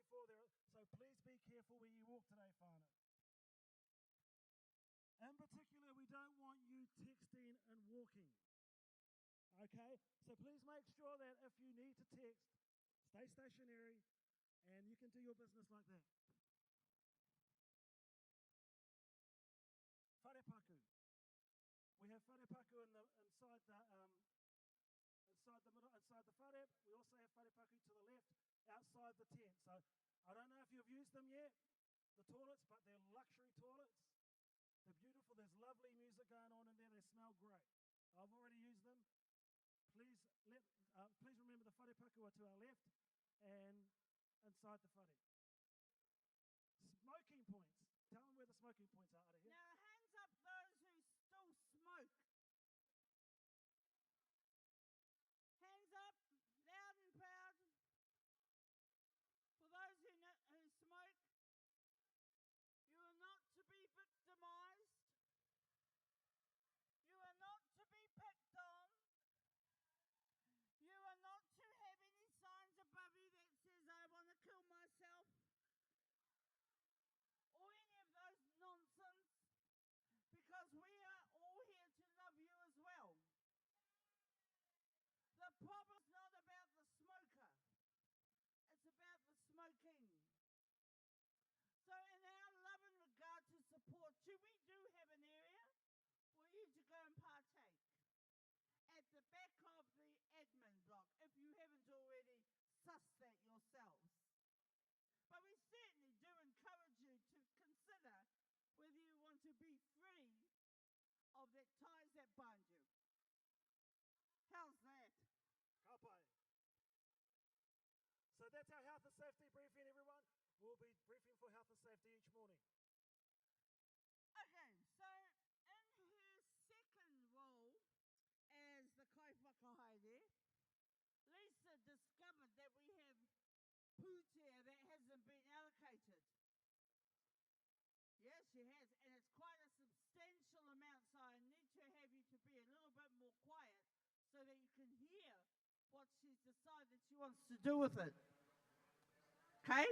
before there, so please be careful where you walk today, whānau. In particular, we don't want you texting and walking. Okay? So please make sure that if you need to text, stay stationary and you can do your business like that. Wharepaku. We have wharepaku inside the whare. We also have wharepaku to the left outside the tent. So I don't know if you've used them yet, the toilets, but they're luxury toilets. They're beautiful. There's lovely music going on in there. They smell great. I've already used them. Please remember the wharepaku are to our left and inside the whare. Smoking points. Tell them where the smoking points are out of here. Now, hands up those who still smoke. Hands up, loud and proud. For those who smoke, you are not to be victimized. You are not to be picked on. You are not to have any signs above you that says, I want to kill myself. Or any of those nonsense. Because we are all here to love you as well. The problem is not about the smoker. It's about the smoking. So in our love and regard to support you, we do have an area for you to go and partake. At the back of the admin block, if you haven't already sussed that yourselves. But we certainly do encourage you to consider whether you want to be free of that ties that bind you. How's that? Kapai. So that's our health and safety briefing, everyone. We'll be briefing for health and safety each morning. Okay, so in her second role as the kai whakahaere, Lisa discovered that we have ture that hasn't been allocated. Yes, she has, and it's quite a substantial amount, so I need to have you to be a little bit more quiet so that you can hear what she's decided she wants to do with it. Okay?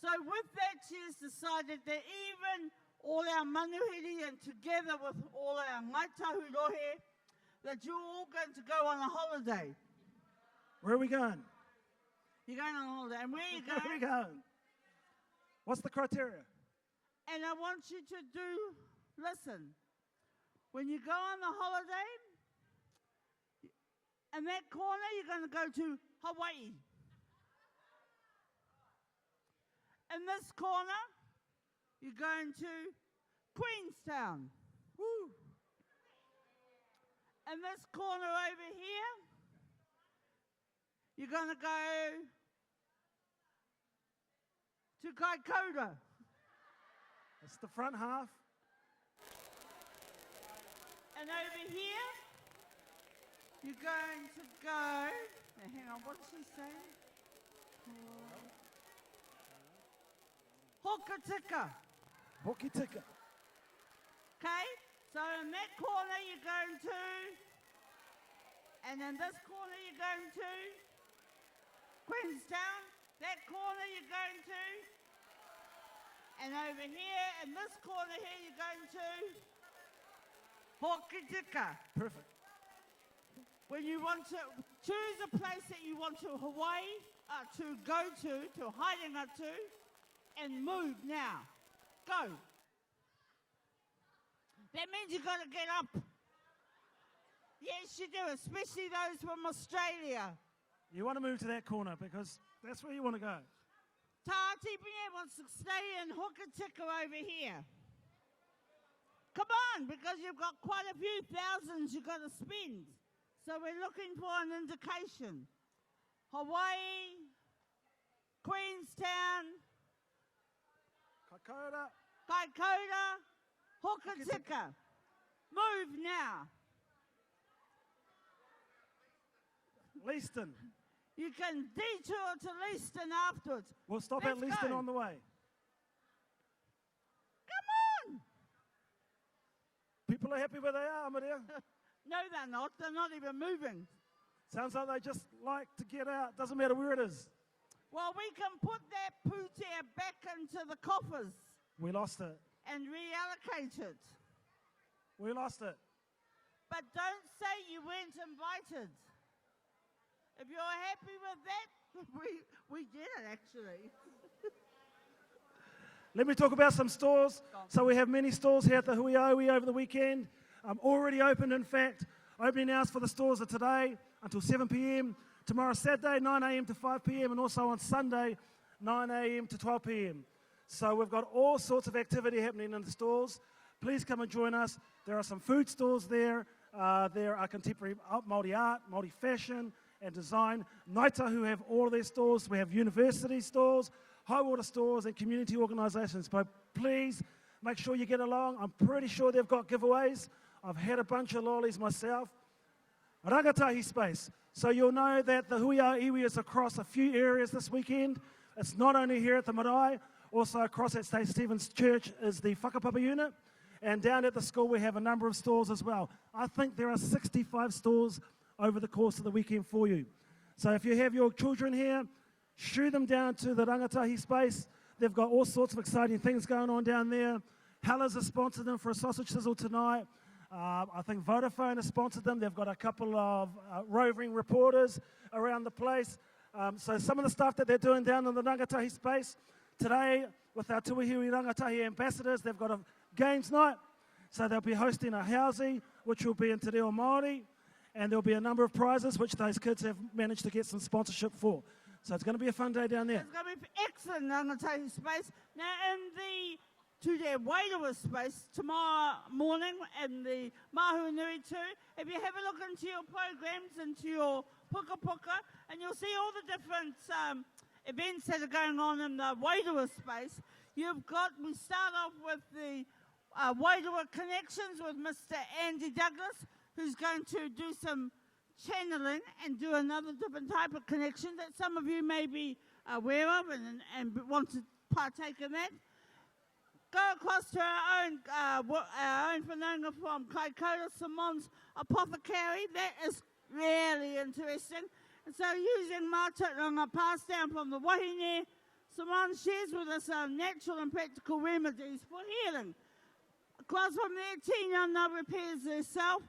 So with that, she has decided that even all our manuhiri and together with all our Ngāi Tahu rohe, that you're all going to go on a holiday. Where are we going? You're going on a holiday. And where are you going? Where are we going? What's the criteria? And I want you to do, listen, when you go on the holiday, in that corner, you're going to go to Hawaii. In this corner, you're going to Queenstown. Woo! In this corner over here, you're going to go to Kaikoura. That's the front half. And over here, you're going to go, now hang on, what did she say? Hokitika. Hokitika. Okay, so in that corner you're going to, and in this corner you're going to Queenstown, that corner you're going to, and over here, in this corner here, you're going to Hokitika. Perfect. When you want to choose a place that you want to Hawaii, to go to Haerenga to, and move now. Go. That means you've got to get up. Yes, you do, especially those from Australia. You want to move to that corner because that's where you want to go. Tahupotiki wants to stay in Hokitika over here. Come on, because you've got quite a few thousands you've got to spend. So we're looking for an indication. Hawaii, Queenstown, Kaikoura, Hokitika. Move now. Leaston. You can detour to Leaston afterwards. We'll stop Let's at Leaston go. on the way. Come on. People are happy where they are, Amaria. No, they're not. They're not even moving. Sounds like they just like to get out. Doesn't matter where it is. Well, we can put that pūtea back into the coffers We lost it. and reallocate it. We lost it. But don't say you weren't invited. If you're happy with that, we did it actually. Let me talk about some stores. So we have many stores here at the Hui-ā-Iwi over the weekend. Already opened, in fact. Opening hours for the stores are today until 7 p.m. Tomorrow, Saturday, 9 a.m. to 5 p.m. And also on Sunday, 9 a.m. to 12 p.m. So we've got all sorts of activity happening in the stores. Please come and join us. There are some food stores there. There are contemporary Māori art, Māori fashion and design. Ngāi Tahu have all of their stores. We have university stores, high water stores and community organisations. But please make sure you get along. I'm pretty sure they've got giveaways. I've had a bunch of lollies myself. Rangatahi space. So you'll know that the Hui-ā-Iwi is across a few areas this weekend. It's not only here at the marae, also across at St. Stephen's Church is the whakapapa unit. And down at the school we have a number of stores as well. I think there are 65 stores over the course of the weekend for you. So if you have your children here, shoo them down to the rangatahi space. They've got all sorts of exciting things going on down there. Hellas has sponsored them for a sausage sizzle tonight. I think Vodafone has sponsored them. They've got a couple of roving reporters around the place. So some of the stuff that they're doing down in the rangatahi space, today with our Tuahiwi rangatahi ambassadors, they've got a games night. So they'll be hosting a housey, which will be in Te Reo Māori, and there'll be a number of prizes which those kids have managed to get some sponsorship for. So it's going to be a fun day down there. It's going to be excellent rangatahi space. Now in the ture wairua space tomorrow morning in the Mahu Nui too, if you have a look into your programs, into your puka puka, and you'll see all the different events that are going on in the wairua space. We start off with the wairua connections with Mr. Andy Douglas, who's going to do some channeling and do another different type of connection that some of you may be aware of and want to partake in that. Go across to our own whānau from Kaikoura, Simon's Apothecary. That is really interesting. And so using mātauranga passed down from the wahine, Simon shares with us natural and practical remedies for healing. Across from there, Tinana repairs herself,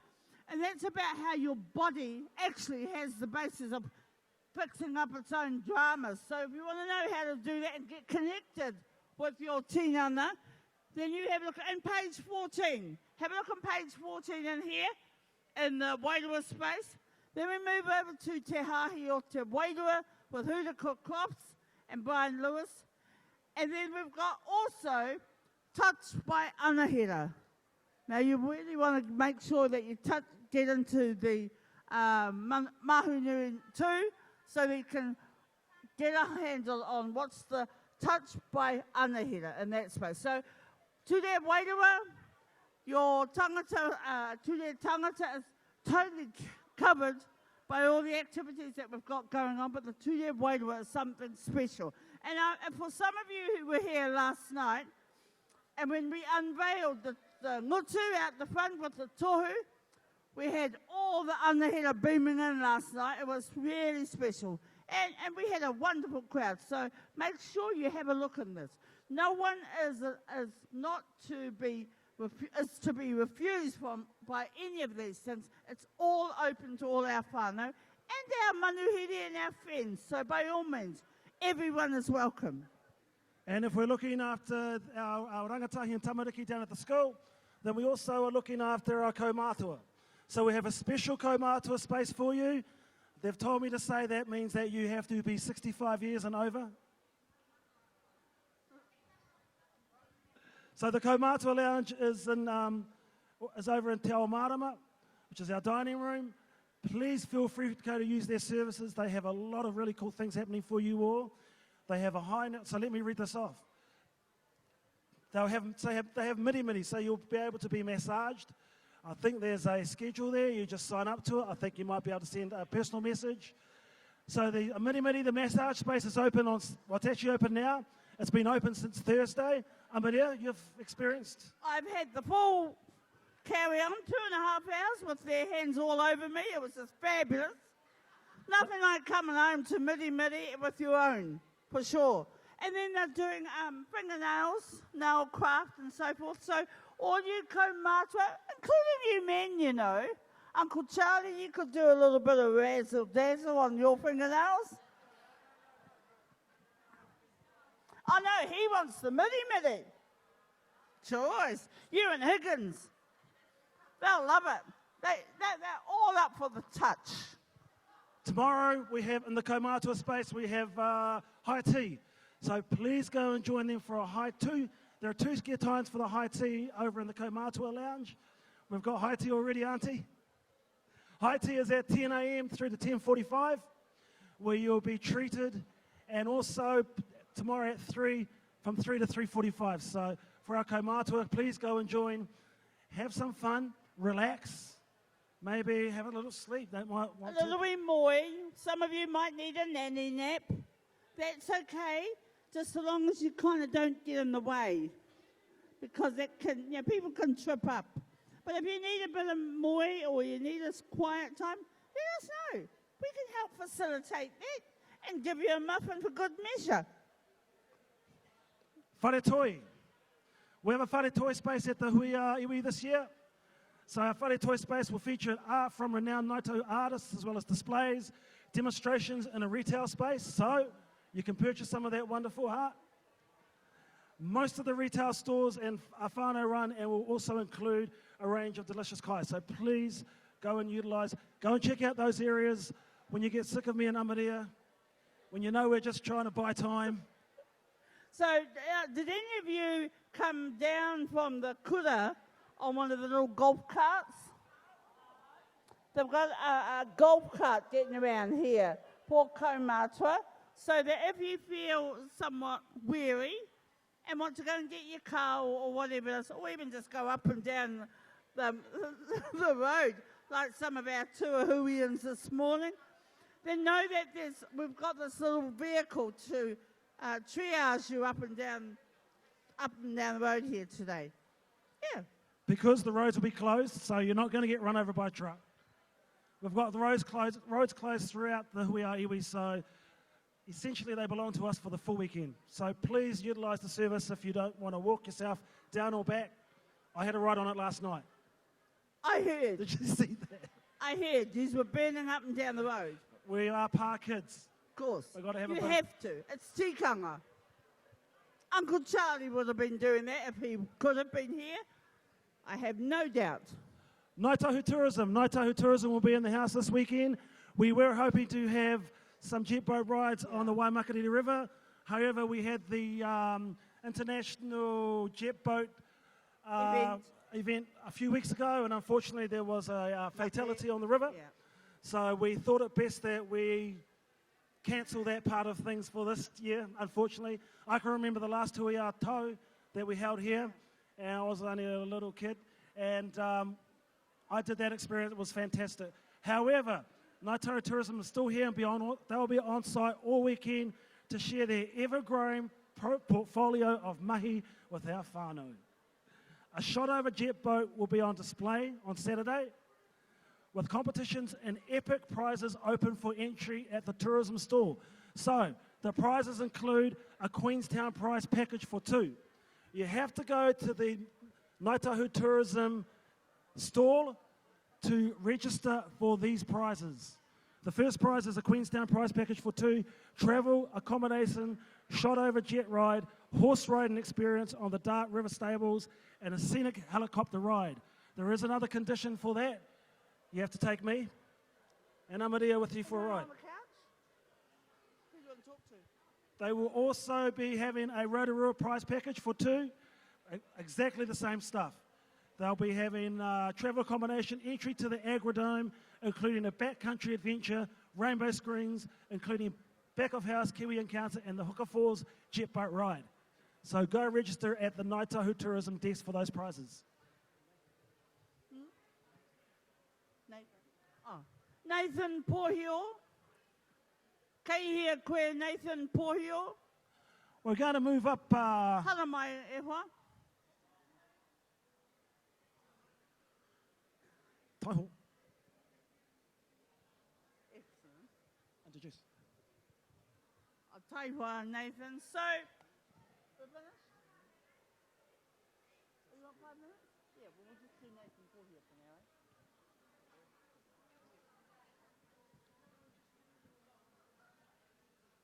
and that's about how your body actually has the basis of fixing up its own dramas. So if you want to know how to do that and get connected with your tinana, then you have a look in page 14. Have a look on page 14 in here, in the wairua space. Then we move over to Te Hahi o Te Wairua with Huda Cook Crops and Brian Lewis. And then we've got also Touched by Anahera. Now you really want to make sure that you get into the Mahunui too, so that you can get a handle on what's the Touched by Anahera in that space. So to their wairua, your tangata, tangata is totally covered by all the activities that we've got going on, but the ture wairua is something special. And for some of you who were here last night, and when we unveiled the ngutu out the front with the tohu, we had all the anahera beaming in last night. It was really special. And we had a wonderful crowd. So make sure you have a look in this. No one is not to be refused by any of these things. It's all open to all our whānau and our manuhiri and our friends. So by all means, everyone is welcome. And if we're looking after our rangatahi and tamariki down at the school, then we also are looking after our kaumātua. So we have a special kaumātua space for you. They've told me to say that means that you have to be 65 years and over. So the kaumātua lounge is over in Te Ao Marama, which is our dining room. Please feel free to go to use their services. They have a lot of really cool things happening for you all. They have a high, so let me read this off. They have midi, so you'll be able to be massaged. I think there's a schedule there. You just sign up to it. I think you might be able to send a personal message. So the midi, the massage space is open well, it's actually open now. It's been open since Thursday. Amaria, you've experienced? I've had the full carry on, 2.5 hours with their hands all over me. It was just fabulous. Nothing like coming home to midi with your own. for sure. And then they're doing fingernails, nail craft and so forth. So all you kaumātua, including you men, you know, Uncle Charlie, you could do a little bit of razzle-dazzle on your fingernails. Oh no, he wants the midi-midi. Choice. You and Higgins. They'll love it. They're all up for the touch. Tomorrow we have, in the kaumātua space, we have high tea. So please go and join them for a high tea. There are 2 scare times for the high tea over in the kaumātua lounge. We've got high tea already, Auntie. High tea is at 10 a.m. through to 10:45, where you'll be treated, and also tomorrow at 3, from 3 to 3:45. So for our kaumātua, please go and join. Have some fun, relax, maybe have a little sleep. Don't want a little bit moi. Some of you might need a nanny nap. That's okay, just so long as you kind of don't get in the way, because it can, you know, people can trip up. But if you need a bit of moi or you need a quiet time, let us know. We can help facilitate that and give you a muffin for good measure. Wharetoi. We have a wharetoi space at the Hui-ā-Iwi this year. So our wharetoi space will feature art from renowned Ngāi Tahu artists, as well as displays, demonstrations in a retail space. So you can purchase some of that wonderful art. Most of the retail stores and are whānau run, and will also include a range of delicious kai. So please go and utilise, go and check out those areas when you get sick of me and Amaria, when you know we're just trying to buy time. So did any of you come down from the kura on one of the little golf carts? They've got a golf cart getting around here for kaumātua, so that if you feel somewhat weary and want to go and get your car or whatever else, or even just go up and down the road, like some of our Tuahiwians this morning, then know that we've got this little vehicle to triage you up and down the road here today. Yeah. Because the roads will be closed, so you're not going to get run over by a truck. We've got the roads closed throughout the Hui-ā-Iwi, so essentially they belong to us for the full weekend. So please utilise the service if you don't want to walk yourself down or back. I had a ride on it last night. I heard. Did you see that? I heard. These were burning up and down the road. We are par kids. Of course. We've got to have you a have to. It's tikanga. Uncle Charlie would have been doing that if he could have been here. I have no doubt. Ngāi Tahu Tourism. Ngāi Tahu Tourism will be in the house this weekend. We were hoping to have some jet boat rides on the Waimakariri River. However, we had the international jet boat event a few weeks ago, and unfortunately there was a fatality on the river. Yeah. So we thought it best that we cancel that part of things for this year, unfortunately. I can remember the last Hui-ā Tahu that we held here, and I was only a little kid, and I did that experience. It was fantastic. However, Ngāi Tahu Tourism is still here and they'll be on site all weekend to share their ever-growing portfolio of mahi with our whānau. A shot-over jet boat will be on display on Saturday, with competitions and epic prizes open for entry at the tourism stall. So, the prizes include a Queenstown prize package for 2. You have to go to the Ngāi Tahu Tourism stall to register for these prizes. The first prize is a Queenstown prize package for 2, travel, accommodation, shot-over jet ride, horse riding experience on the Dark River Stables, and a scenic helicopter ride. There is another condition for that. You have to take me and Amaria with you for a ride. On the couch? Who do you want to talk to? They will also be having a Rotorua prize package for 2, exactly the same stuff. They'll be having travel accommodation, entry to the Agrodome, including a backcountry adventure, rainbow screens, including back of house Kiwi Encounter and the Hooker Falls jet boat ride. So go register at the Ngāi Tahu Tourism desk for those prizes. Nathan Pōhio. Kei hea koe Nathan Pōhio. We're going to move up. Hara mai e hoa. Tahu. Excellent. Introduce. I'll Taiwan, Nathan. So, we're finished? You got 5 minutes? Yeah, well, we'll just do Nathan Pōwhiri for now, eh?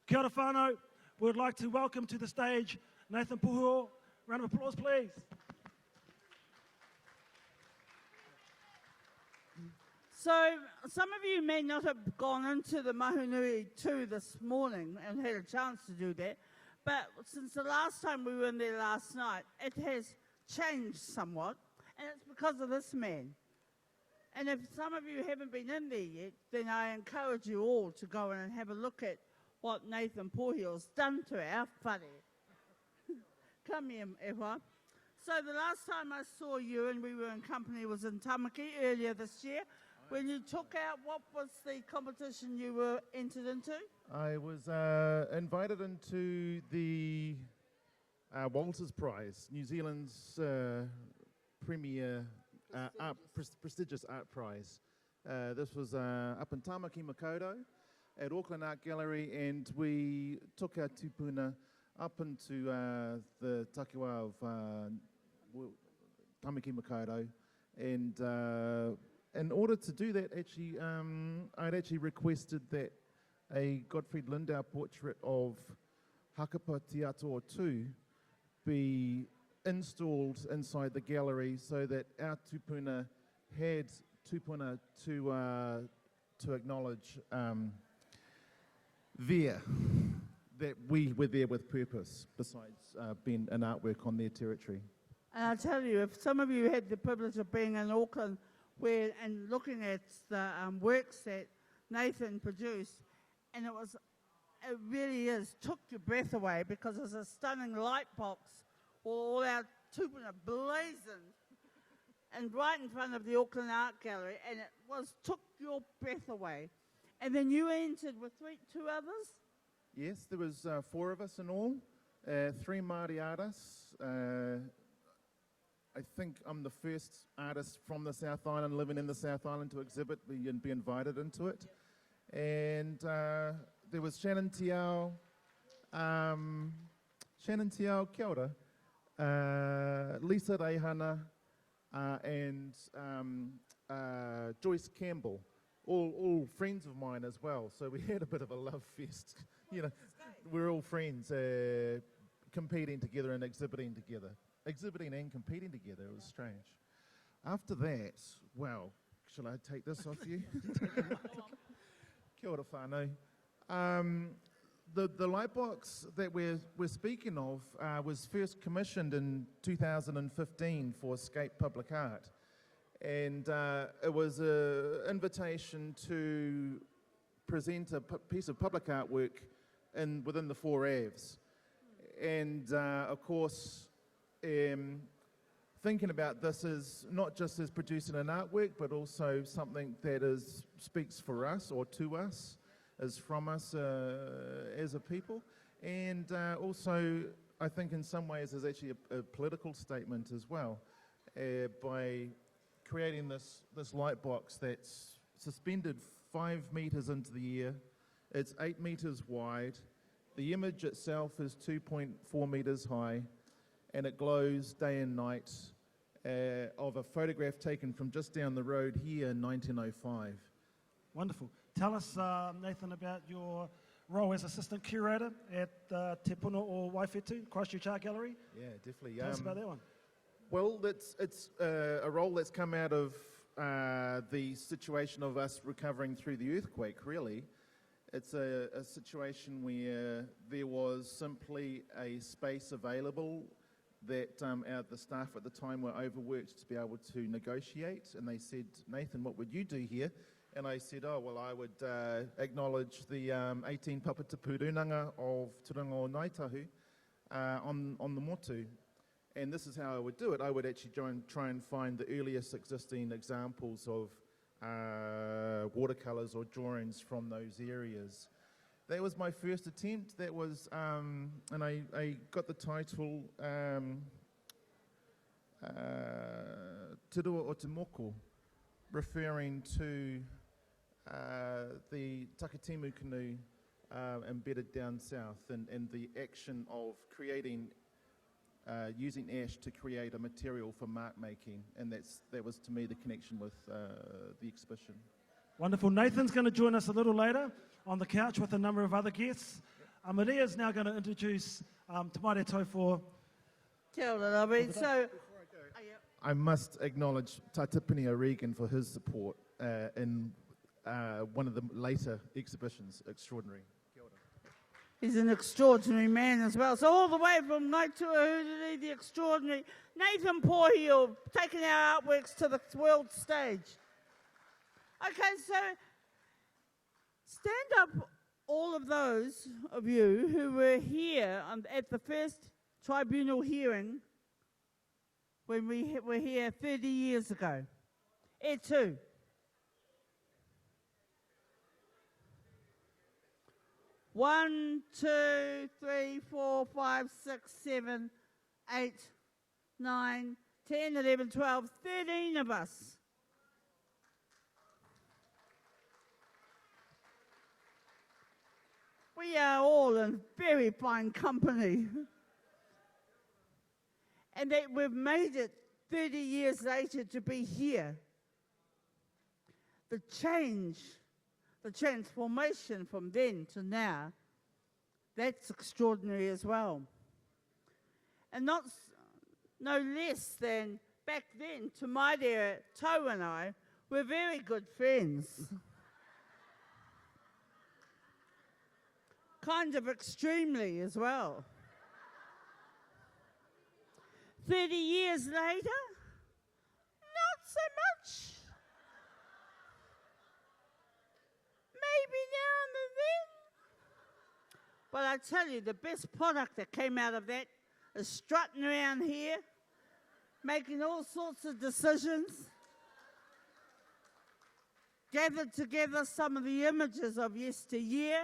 Kia ora whānau. We'd like to welcome to the stage Nathan Pōwhiri. Round of applause, please. So, some of you may not have gone into the Mahunui 2 this morning and had a chance to do that, but since the last time we were in there last night, it has changed somewhat, and it's because of this man. And if some of you haven't been in there yet, then I encourage you all to go in and have a look at what Nathan Pōwhiri has done to our whare. Come here, Ewa. So the last time I saw you and we were in company was in Tamaki earlier this year, when you took out, what was the competition you were entered into? I was invited into the Walters Prize, New Zealand's premier prestigious art prize. This was up in Tamaki Makaurau at Auckland Art Gallery, and we took our tipuna up into the takiwa of Tamaki Makaurau, and in order to do that, actually, I'd actually requested that a Gottfried Lindau portrait of Hakapati Atua 2 be installed inside the gallery so that our tupuna had tupuna to acknowledge that we were there with purpose, besides being an artwork on their territory. And I'll tell you, if some of you had the privilege of being in Auckland and looking at the works that Nathan produced, and it really took your breath away, because there's a stunning light box, all our tupuna blazing, and right in front of the Auckland Art Gallery, and it took your breath away. And then you entered with 2 others? Yes, there was 4 of us in all, 3 Māori artists. I think I'm the first artist from the South Island, living in the South Island, to exhibit and be invited into it. Yep. And there was Shannon Tiao, kia ora, Lisa Reihana, and Joyce Campbell, all friends of mine as well. So we had a bit of a love fest. You know, we're all friends, competing together and exhibiting together. Exhibiting and competing together. It was strange. After that, well, shall I take this off you? Kia ora whānau. The light box that we're speaking of was first commissioned in 2015 for Escape Public Art. And it was an invitation to present a piece of public artwork within the 4 Avs. And of course, thinking about this as not just as producing an artwork, but also something that speaks for us or to us, is from us as a people. And also, I think in some ways is actually a political statement as well, by creating this light box that's suspended 5 meters into the air. It's 8 meters wide. The image itself is 2.4 meters high, and it glows day and night, of a photograph taken from just down the road here in 1905. Wonderful. Tell us, Nathan, about your role as assistant curator at Tipuna or Waifetu, Christchurch Art Gallery. Yeah, definitely. Tell us about that one. Well, it's a role that's come out of the situation of us recovering through the earthquake, really. It's a situation where there was simply a space available that the staff at the time were overworked to be able to negotiate, and they said, Nathan, what would you do here? And I said, oh, well, I would acknowledge the 18 papatapu Rūnanga of Turanga o Ngāi Tahu on the motu. And this is how I would do it. I would actually try and find the earliest existing examples of watercolours or drawings from those areas. That was my first attempt. That was, and I got the title Te Rua o Te Moko, referring to the takatimu canoe embedded down south, and the action of creating, using ash to create a material for mark making, and that was to me the connection with the exhibition. Wonderful. Nathan's going to join us a little later on the couch with a number of other guests. Maria's now going to introduce Te Maire Tau for... Kia ora, Robbie. So, I must acknowledge Tatipini O'Regan for his support in one of the later exhibitions, Extraordinary. Kia ora. He's an extraordinary man as well. So all the way from Ngāi Tūāhuriri, the extraordinary Nathan Pōwhiri, taking our artworks to the world stage. Okay, so stand up, all of those of you who were here at the first tribunal hearing when we were here 30 years ago. E tū. One, 2, 3, 4, 5, 6, 7, 8, 9, 10, 11, 12, 13 of us. We are all in very fine company. And that we've made it 30 years later to be here. The change, the transformation from then to now, that's extraordinary as well. And no less than back then, Te Maire Tau and I were very good friends. Kind of extremely as well. 30 years later, not so much. Maybe now and then. But I tell you, the best product that came out of that is strutting around here, making all sorts of decisions, gathered together some of the images of yesteryear,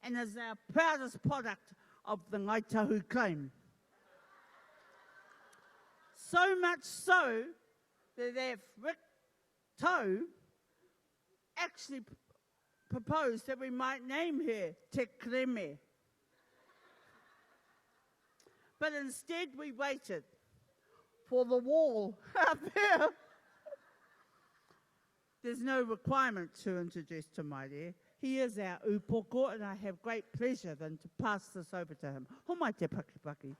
and is our proudest product of the Ngāi Tahu claim. So much so that Rick Tau actually proposed that we might name her Te Kreme. But instead we waited for the wall out there. There's no requirement to introduce Te Maire. He is our upoko, and I have great pleasure then to pass this over to him. Homai te pakipaki.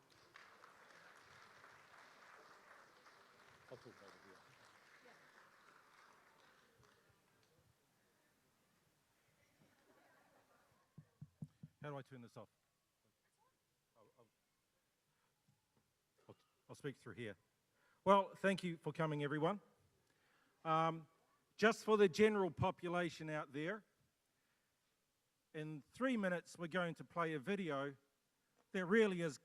I'll talk over here. How do I turn this off? I'll speak through here. Well, thank you for coming, everyone. Just for the general population out there, in 3 minutes we're going to play a video that really is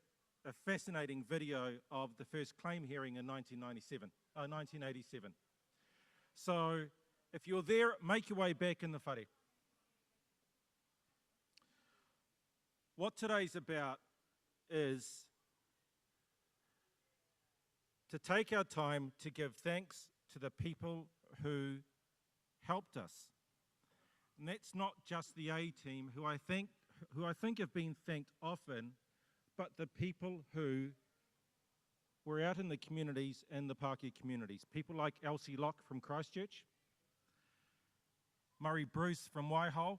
a fascinating video of the first claim hearing in 1987. So if you're there, make your way back in the whare. What today's about is to take our time to give thanks to the people who helped us. And that's not just the A-team, who I think have been thanked often, but the people who were out in the communities and the Pākehā communities. People like Elsie Locke from Christchurch, Murray Bruce from Waiho,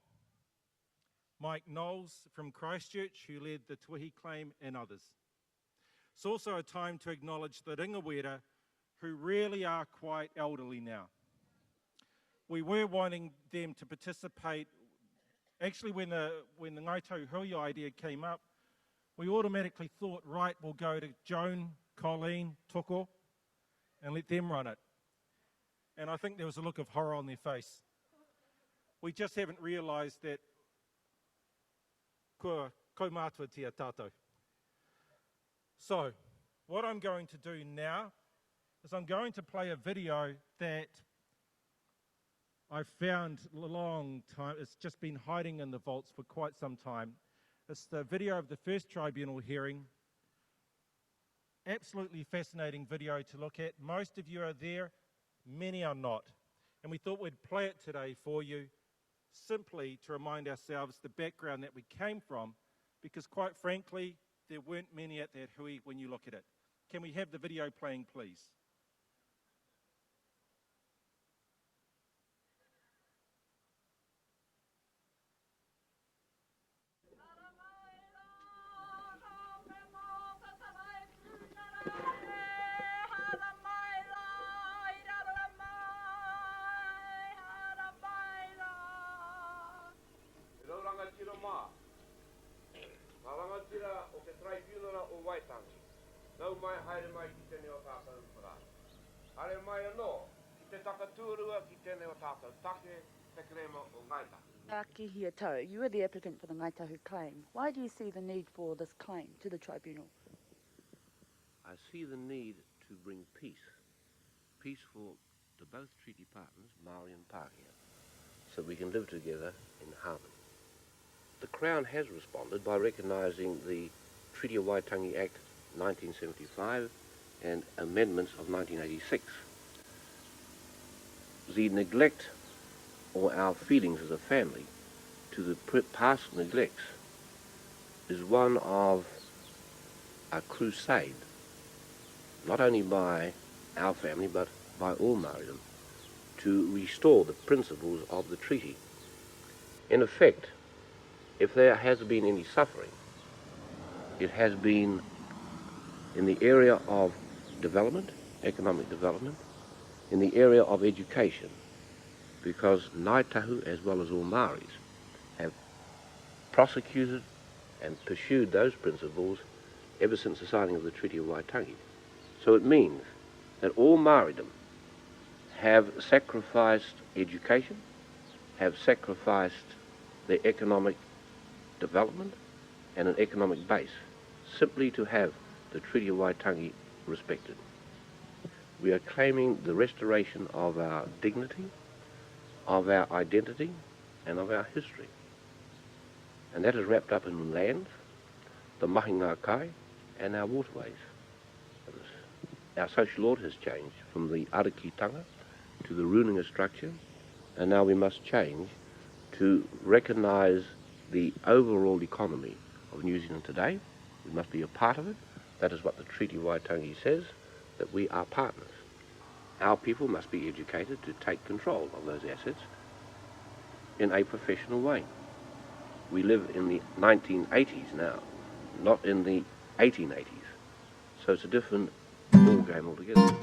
Mike Knowles from Christchurch, who led the Tuahi claim, and others. It's also a time to acknowledge the ringawera, who really are quite elderly now. We were wanting them to participate. Actually, when the Ngāi Tahu Hui idea came up, we automatically thought, right, we'll go to Joan, Colleen, Toko, and let them run it. And I think there was a look of horror on their face. We just haven't realised that ko mātua tia tātou. So, what I'm going to do now is I'm going to play a video that I've found a long time. It's just been hiding in the vaults for quite some time. It's the video of the first tribunal hearing. Absolutely fascinating video to look at. Most of you are there, many are not. And we thought we'd play it today for you simply to remind ourselves the background that we came from, because quite frankly, there weren't many at that hui when you look at it. Can we have the video playing, please? Nau mai haere mai ki tēnei o tātou whara. Hare mai anō, ki te takatūrua ki tēnei o tātou take, te krema o Ngāi Tahu. Mihi Tahu, you are the applicant for the Ngāi Tahu claim. Why do you see the need for this claim to the tribunal? I see the need to bring peace. Peace for the both treaty partners, Māori and Pākehā, so we can live together in harmony. The Crown has responded by recognising the Treaty of Waitangi Act 1975 and amendments of 1986. The neglect or our feelings as a family to the past neglects is one of a crusade, not only by our family but by all Māoridom, to restore the principles of the treaty. In effect, if there has been any suffering, it has been in the area of development, economic development, in the area of education, because Ngāi Tahu, as well as all Māoris, have prosecuted and pursued those principles ever since the signing of the Treaty of Waitangi. So it means that all Māoridom have sacrificed education, have sacrificed their economic development and an economic base, simply to have the Treaty of Waitangi respected. We are claiming the restoration of our dignity, of our identity, and of our history. And that is wrapped up in lands, the mahi ngā kai, and our waterways. Our social order has changed from the arakitanga to the Rūnanga structure, and now we must change to recognise the overall economy of New Zealand today. We must be a part of it. That is what the Treaty of Waitangi says, that we are partners. Our people must be educated to take control of those assets in a professional way. We live in the 1980s now, not in the 1880s. So it's a different ball game altogether.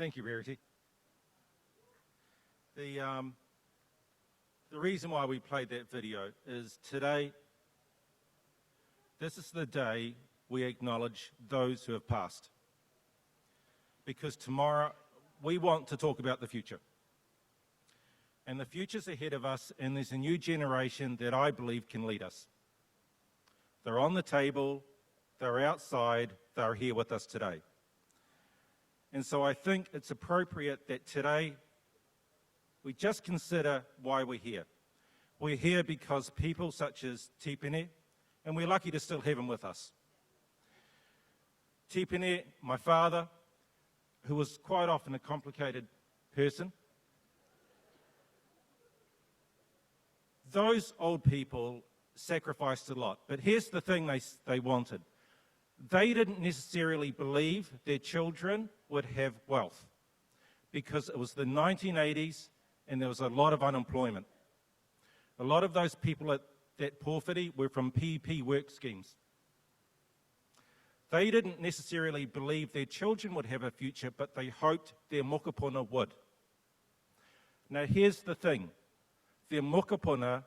Thank you, Rarity. The reason why we played that video is today, this is the day we acknowledge those who have passed. Because tomorrow, we want to talk about the future. And the future's ahead of us, and there's a new generation that I believe can lead us. They're on the table, they're outside, they're here with us today. And so I think it's appropriate that today we just consider why we're here. We're here because people such as Tipene, and we're lucky to still have him with us. Tipene, my father, who was quite often a complicated person. Those old people sacrificed a lot, but here's the thing they wanted. They didn't necessarily believe their children would have wealth because it was the 1980s and there was a lot of unemployment. A lot of those people at Pōwhiri were from PEP work schemes. They didn't necessarily believe their children would have a future, but they hoped their mokopuna would. Now here's the thing. Their mokopuna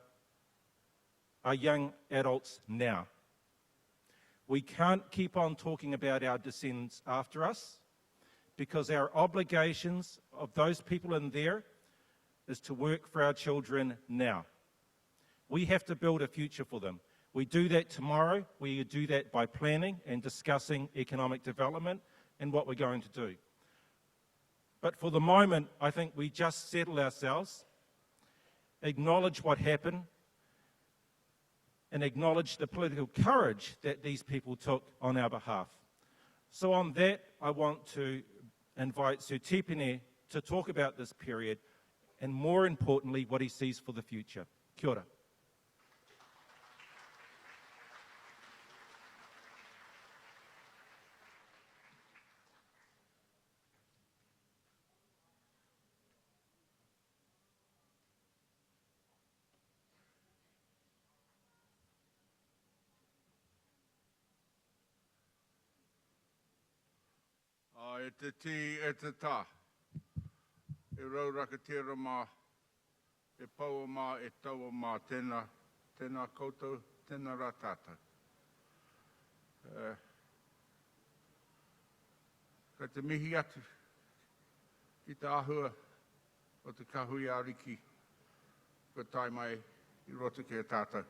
are young adults now. We can't keep on talking about our descendants after us because our obligations of those people in there is to work for our children now. We have to build a future for them. We do that tomorrow. We do that by planning and discussing economic development and what we're going to do. But for the moment, I think we just settle ourselves, acknowledge what happened, and acknowledge the political courage that these people took on our behalf. So on that, I want to invite Sir Tipene to talk about this period and more importantly, what he sees for the future. Kia ora. E te ti, e te tā. E rau rakatira mā, e paua mā, e taua mā, tēnā koutou, tēnā rā tātou. Ka te mihi atu, ki te ahua o te ka Hui-ā-Iwi, ko tai mai I roto ki a tātou.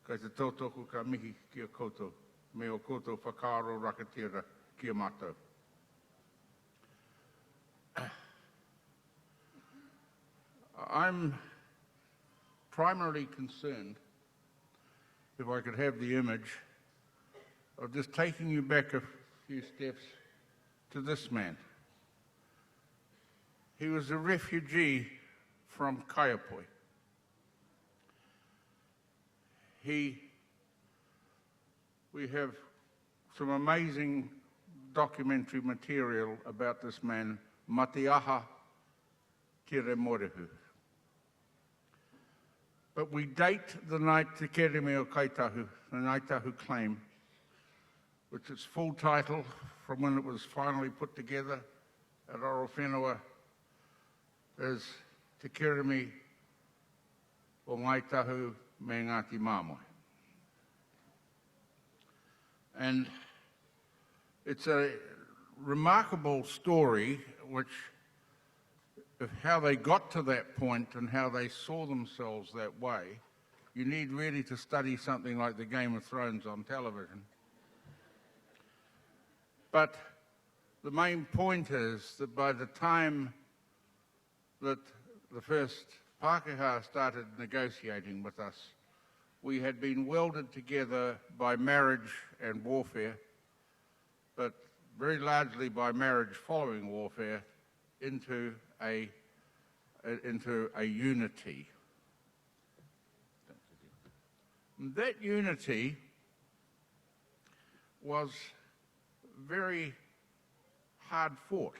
Ka te tautoko ka mihi ki a koutou, me o koutou whakaaro rakatira ki a mātou. I'm primarily concerned, if I could have the image, of just taking you back a few steps to this man. He was a refugee from Kaiapoi. We have some amazing documentary material about this man, Matiaha Tere Morehu. But we date the Ngāi Tahu, the Ngāi Tahu claim, which its full title from when it was finally put together at Oro Whenua is Te Keremi o Ngāi Tahu me Ngāti Māmoe. And it's a remarkable story of how they got to that point and how they saw themselves that way. You need really to study something like the Game of Thrones on television. But the main point is that by the time that the first Pākehā started negotiating with us, we had been welded together by marriage and warfare, but very largely by marriage following warfare, into a unity. That unity was very hard fought.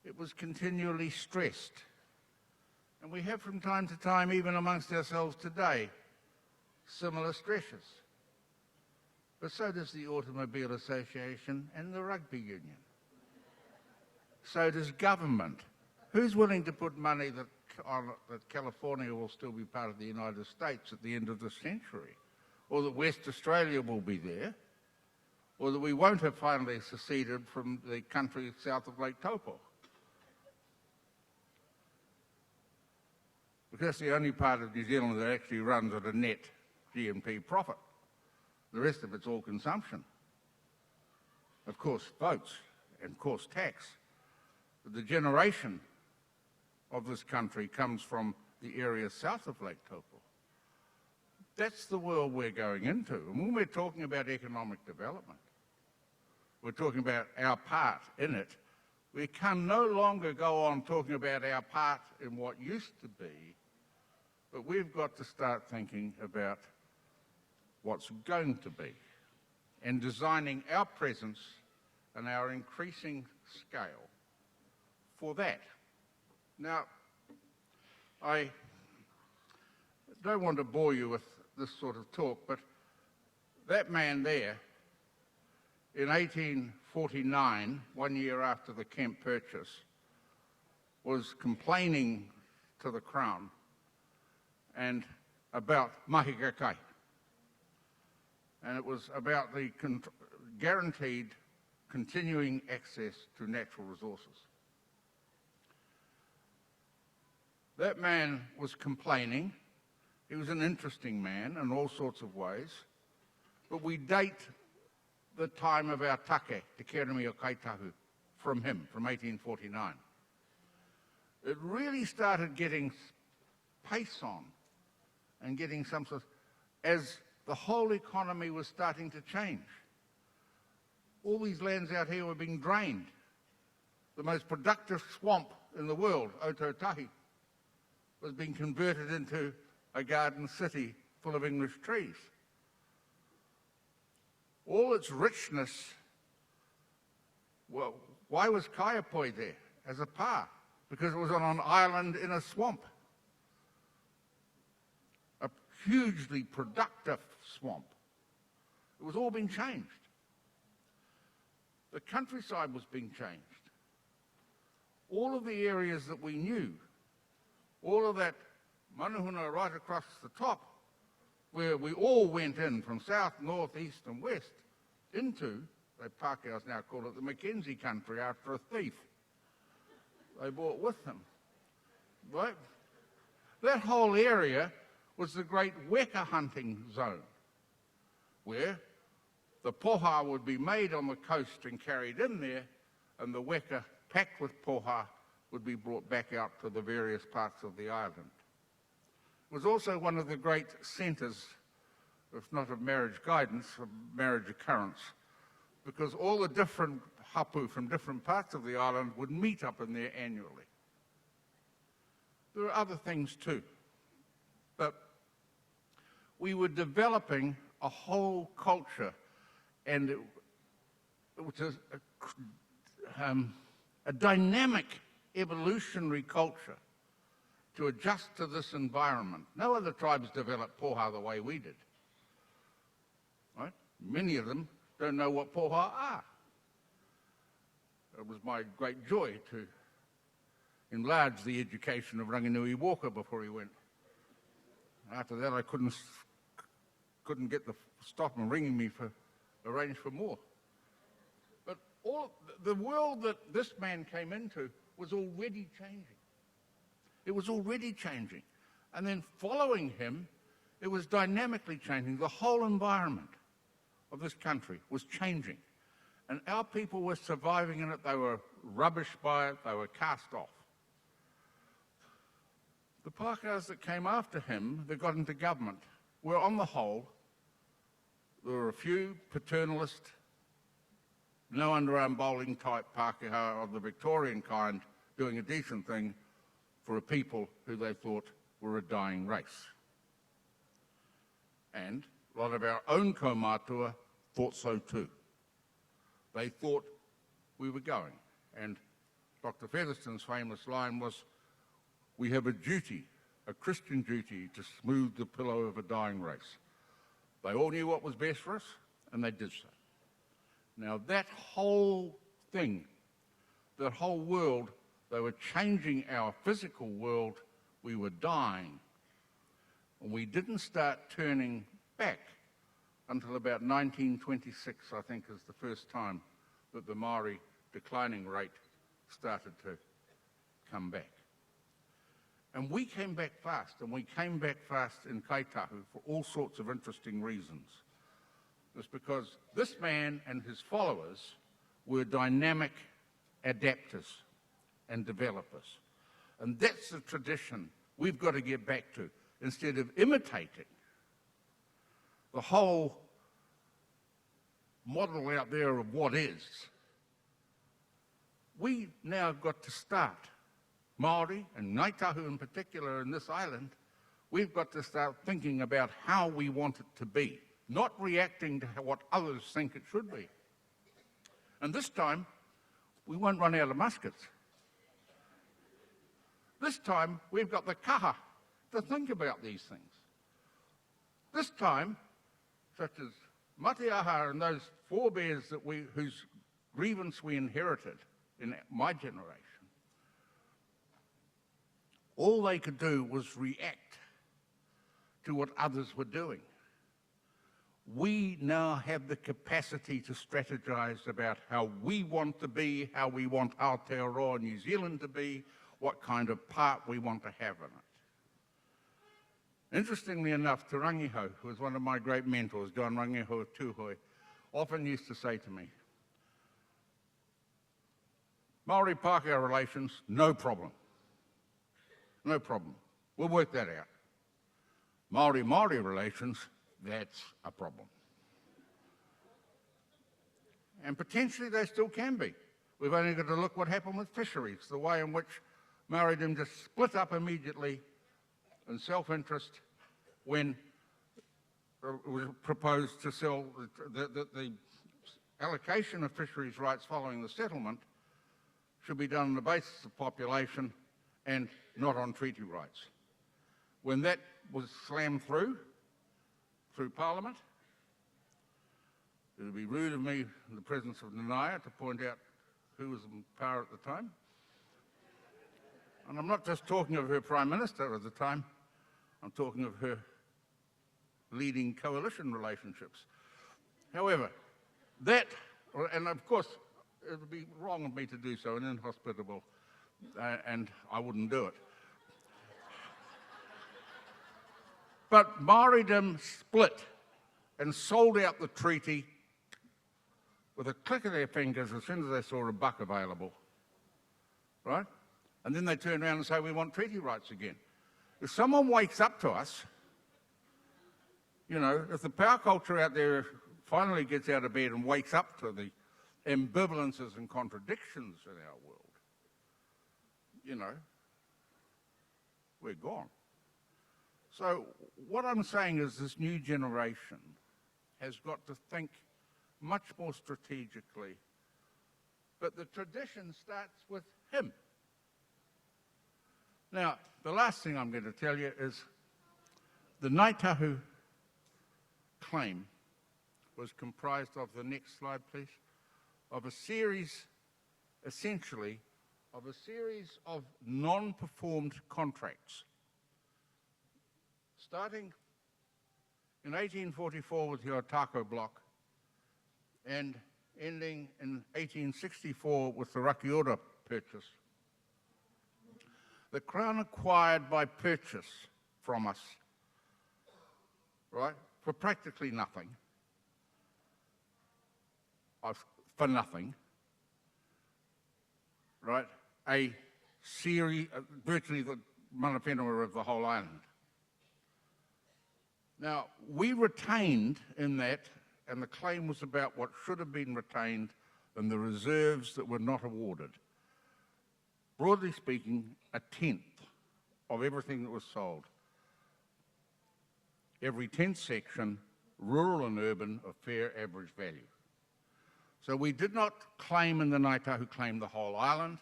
It was continually stressed. And we have from time to time, even amongst ourselves today, similar stresses. But so does the Automobile Association and the Rugby Union. so does government. Who's willing to put money that California will still be part of the United States at the end of the century? Or that West Australia will be there? Or that we won't have finally seceded from the country south of Lake Taupo? Because that's the only part of New Zealand that actually runs at a net GNP profit. The rest of it's all consumption. Of course, votes and of course tax. But the generation of this country comes from the area south of Lake Taupo. That's the world we're going into. And when we're talking about economic development, we're talking about our part in it. We can no longer go on talking about our part in what used to be, but we've got to start thinking about what's going to be and designing our presence and our increasing scale for that. Now, I don't want to bore you with this sort of talk, but that man there, in 1849, 1 year after the Kemp Purchase, was complaining to the Crown and about mahi kakai. And it was about the guaranteed continuing access to natural resources. That man was complaining. He was an interesting man in all sorts of ways, but we date the time of our take, Te Keremi o Ngāi Tahu, from him, from 1849. It really started getting pace on and getting some sort of, as the whole economy was starting to change. All these lands out here were being drained. The most productive swamp in the world, Otautahi, was being converted into a garden city full of English trees. All its richness, well, why was Kaiapoi there as a pa? Because it was on an island in a swamp. A hugely productive swamp. It was all being changed. The countryside was being changed. All of the areas that we knew, all of that manuhuna right across the top, where we all went in from south, north, east and west, into, the Pākehās now call it the Mackenzie country after a thief they brought with them. Right? That whole area was the great weka hunting zone, where the poha would be made on the coast and carried in there, and the weka packed with poha would be brought back out to the various parts of the island. It was also one of the great centres, if not of marriage guidance, of marriage occurrence, because all the different hapu from different parts of the island would meet up in there annually. There are other things too, but we were developing a whole culture, and which is a dynamic evolutionary culture to adjust to this environment. No other tribes developed poha the way we did. Right? Many of them don't know what poha are. It was my great joy to enlarge the education of Ranginui Walker before he went. After that, I couldn't get the stop him ringing me for arrange for more. But all the world that this man came into was already changing. It was already changing. And then following him, it was dynamically changing. The whole environment of this country was changing. And our people were surviving in it. They were rubbished by it. They were cast off. The Pākehās that came after him, that got into government, were on the whole, there were a few paternalist, no underarm bowling type Pākehā of the Victorian kind doing a decent thing for a people who they thought were a dying race. And a lot of our own kaumātua thought so too. They thought we were going. And Dr. Featherston's famous line was, "We have a duty, a Christian duty, to smooth the pillow of a dying race." They all knew what was best for us, and they did so. Now that whole thing the whole world, they were changing our physical world, we were dying. And we didn't start turning back until about 1926, I think, is the first time that the Māori declining rate started to come back. And we came back fast, and we came back fast in Ngāi Tahu for all sorts of interesting reasons. It's because this man and his followers were dynamic adapters and developers. And that's the tradition we've got to get back to. Instead of imitating the whole model out there of what is, we now got to start. Māori, and Ngāi Tahu in particular in this island, we've got to start thinking about how we want it to be, not reacting to what others think it should be. And this time, we won't run out of muskets. This time, we've got the kaha to think about these things. This time, such as Matiaha and those forebears that whose grievance we inherited in my generation, all they could do was react to what others were doing. We now have the capacity to strategize about how we want to be, how we want Aotearoa New Zealand to be, what kind of part we want to have in it. Interestingly enough, Te Rangiho, who was one of my great mentors, John Rangiho of Tūhoi, often used to say to me, Māori-Pākehā relations, no problem. No problem. We'll work that out. Māori-Māori relations, that's a problem. And potentially they still can be. We've only got to look what happened with fisheries, the way in which Māoridom just split up immediately in self-interest when it was proposed to sell the allocation of fisheries rights following the settlement should be done on the basis of population and not on treaty rights. When that was slammed through Parliament, it would be rude of me in the presence of Nanaia to point out who was in power at the time. And I'm not just talking of her Prime Minister at the time, I'm talking of her leading coalition relationships. However, that, and of course, it would be wrong of me to do so and inhospitable, and I wouldn't do it. But Māoridom split and sold out the treaty with a click of their fingers as soon as they saw a buck available, right? And then they turn around and say, we want treaty rights again. If someone wakes up to us, you know, if the power culture out there finally gets out of bed and wakes up to the ambivalences and contradictions in our world, you know, we're gone. So what I'm saying is this new generation has got to think much more strategically, but the tradition starts with him. Now, the last thing I'm going to tell you is the Ngāi Tahu claim was comprised of, the next slide please, of a series, essentially, of a series of non-performed contracts. Starting in 1844 with the Otako Block and ending in 1864 with the Rakiura purchase. The Crown acquired by purchase from us, right, for practically nothing, for nothing, right, a series, virtually the mana whenua of the whole island. Now, we retained in that, and the claim was about what should have been retained and the reserves that were not awarded. Broadly speaking, a tenth of everything that was sold. Every 10th section, rural and urban, of fair average value. So we did not claim in the Ngāi Tahu claim the whole island,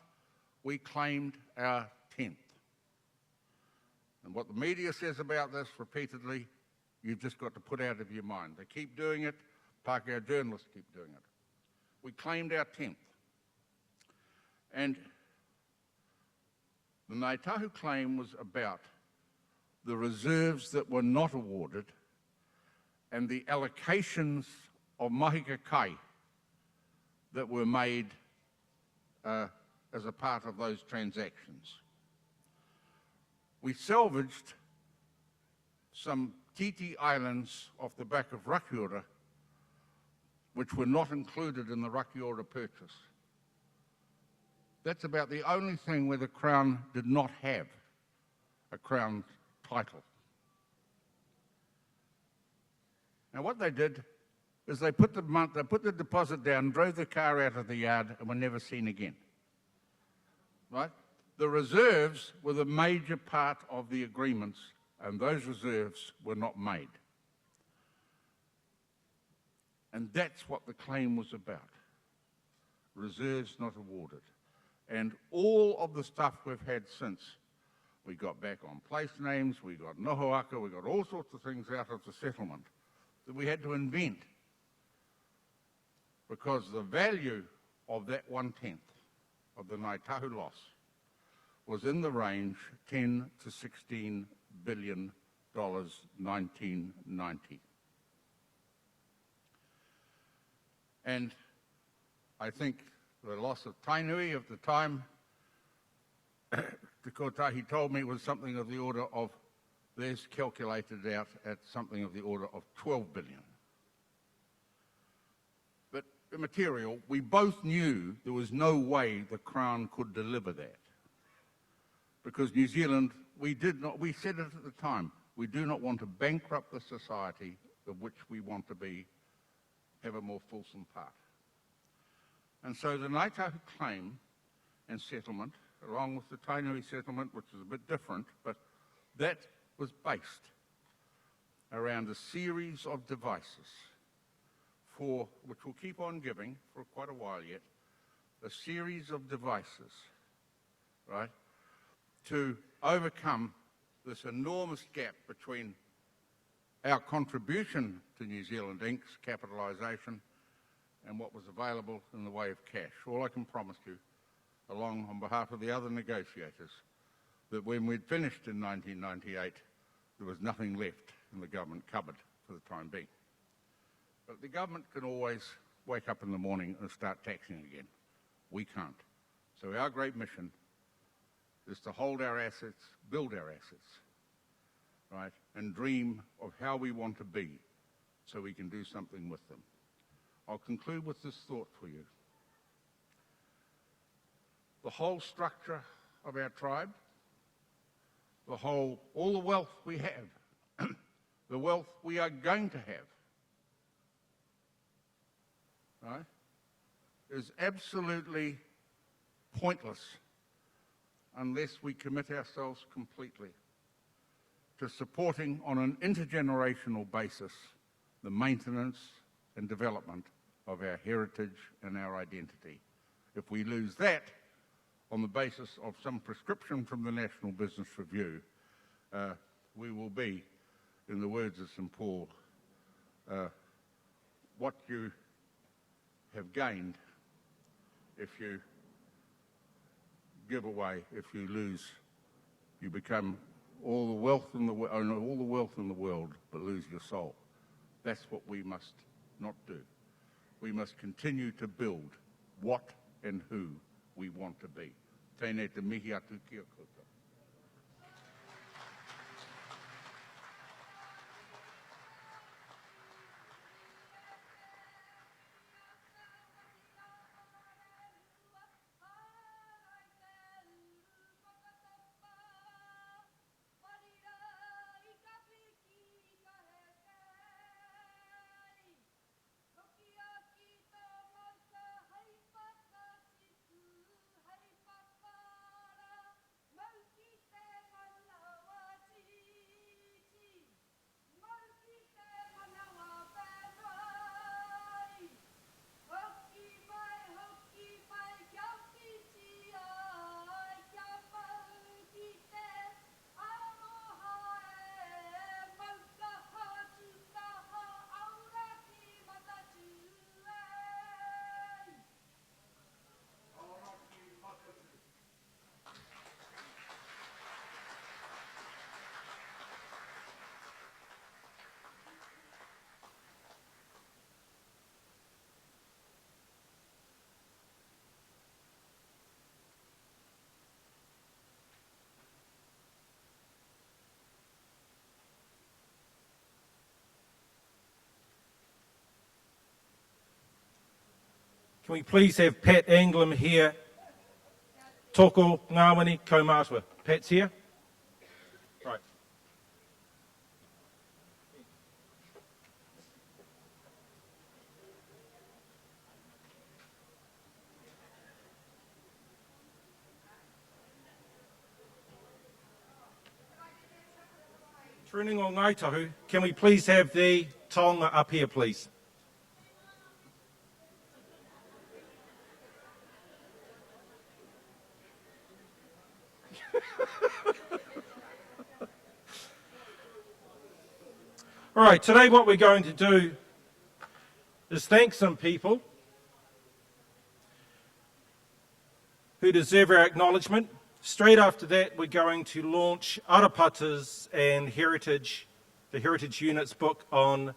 we claimed our tenth. And what the media says about this repeatedly, you've just got to put out of your mind. They keep doing it, Pākehā journalists keep doing it. We claimed our tenth. And the Ngāi Tahu claim was about the reserves that were not awarded and the allocations of mahika kai that were made as a part of those transactions. We salvaged some titi islands off the back of Rakiura, which were not included in the Rakiura purchase. That's about the only thing where the Crown did not have a Crown title. Now what they did is they put the deposit down, drove the car out of the yard, and were never seen again. Right? The reserves were the major part of the agreements, and those reserves were not made. And that's what the claim was about. Reserves not awarded. And all of the stuff we've had since, we got back on place names, we got nohoaka, we got all sorts of things out of the settlement that we had to invent, because the value of that 1/10 of the Ngāi Tahu loss was in the range 10 to 16 billion dollars 1990. And I think the loss of Tainui at the time, Te Kotahi told me, was something of the order of, theirs calculated out at something of the order of 12 billion. But immaterial, we both knew there was no way the Crown could deliver that. Because New Zealand, we said it at the time, we do not want to bankrupt the society of which we want to have a more fulsome part. And so the Ngāi Tahu claim and settlement, along with the Tainui settlement, which is a bit different, but that was based around a series of devices which we'll keep on giving for quite a while yet, a series of devices, right, to overcome this enormous gap between our contribution to New Zealand Inc.'s capitalisation and what was available in the way of cash. All I can promise you, along on behalf of the other negotiators, that when we'd finished in 1998, there was nothing left in the government cupboard for the time being. But the government can always wake up in the morning and start taxing again. We can't. So our great mission is to hold our assets, build our assets, right, and dream of how we want to be so we can do something with them. I'll conclude with this thought for you. The whole structure of our tribe, all the wealth we have, the wealth we are going to have, right, is absolutely pointless unless we commit ourselves completely to supporting on an intergenerational basis the maintenance and development of our heritage and our identity. If we lose that on the basis of some prescription from the National Business Review, we will be, in the words of St. Paul, what you have gained if you give away, if you lose, you become all the wealth in the world, but lose your soul. That's what we must not do. We must continue to build what and who we want to be. Tēnei te mihi atu kia koutou. Can we please have Pat Anglim here? Toko Ngāwani Kaumātua. Pat's here? Right. Rūnanga o Ngāi Tahu, can we please have the taonga up here, please? All right, today what we're going to do is thank some people who deserve our acknowledgement. Straight after that, we're going to launch Arapatas and Heritage, the Heritage Unit's book on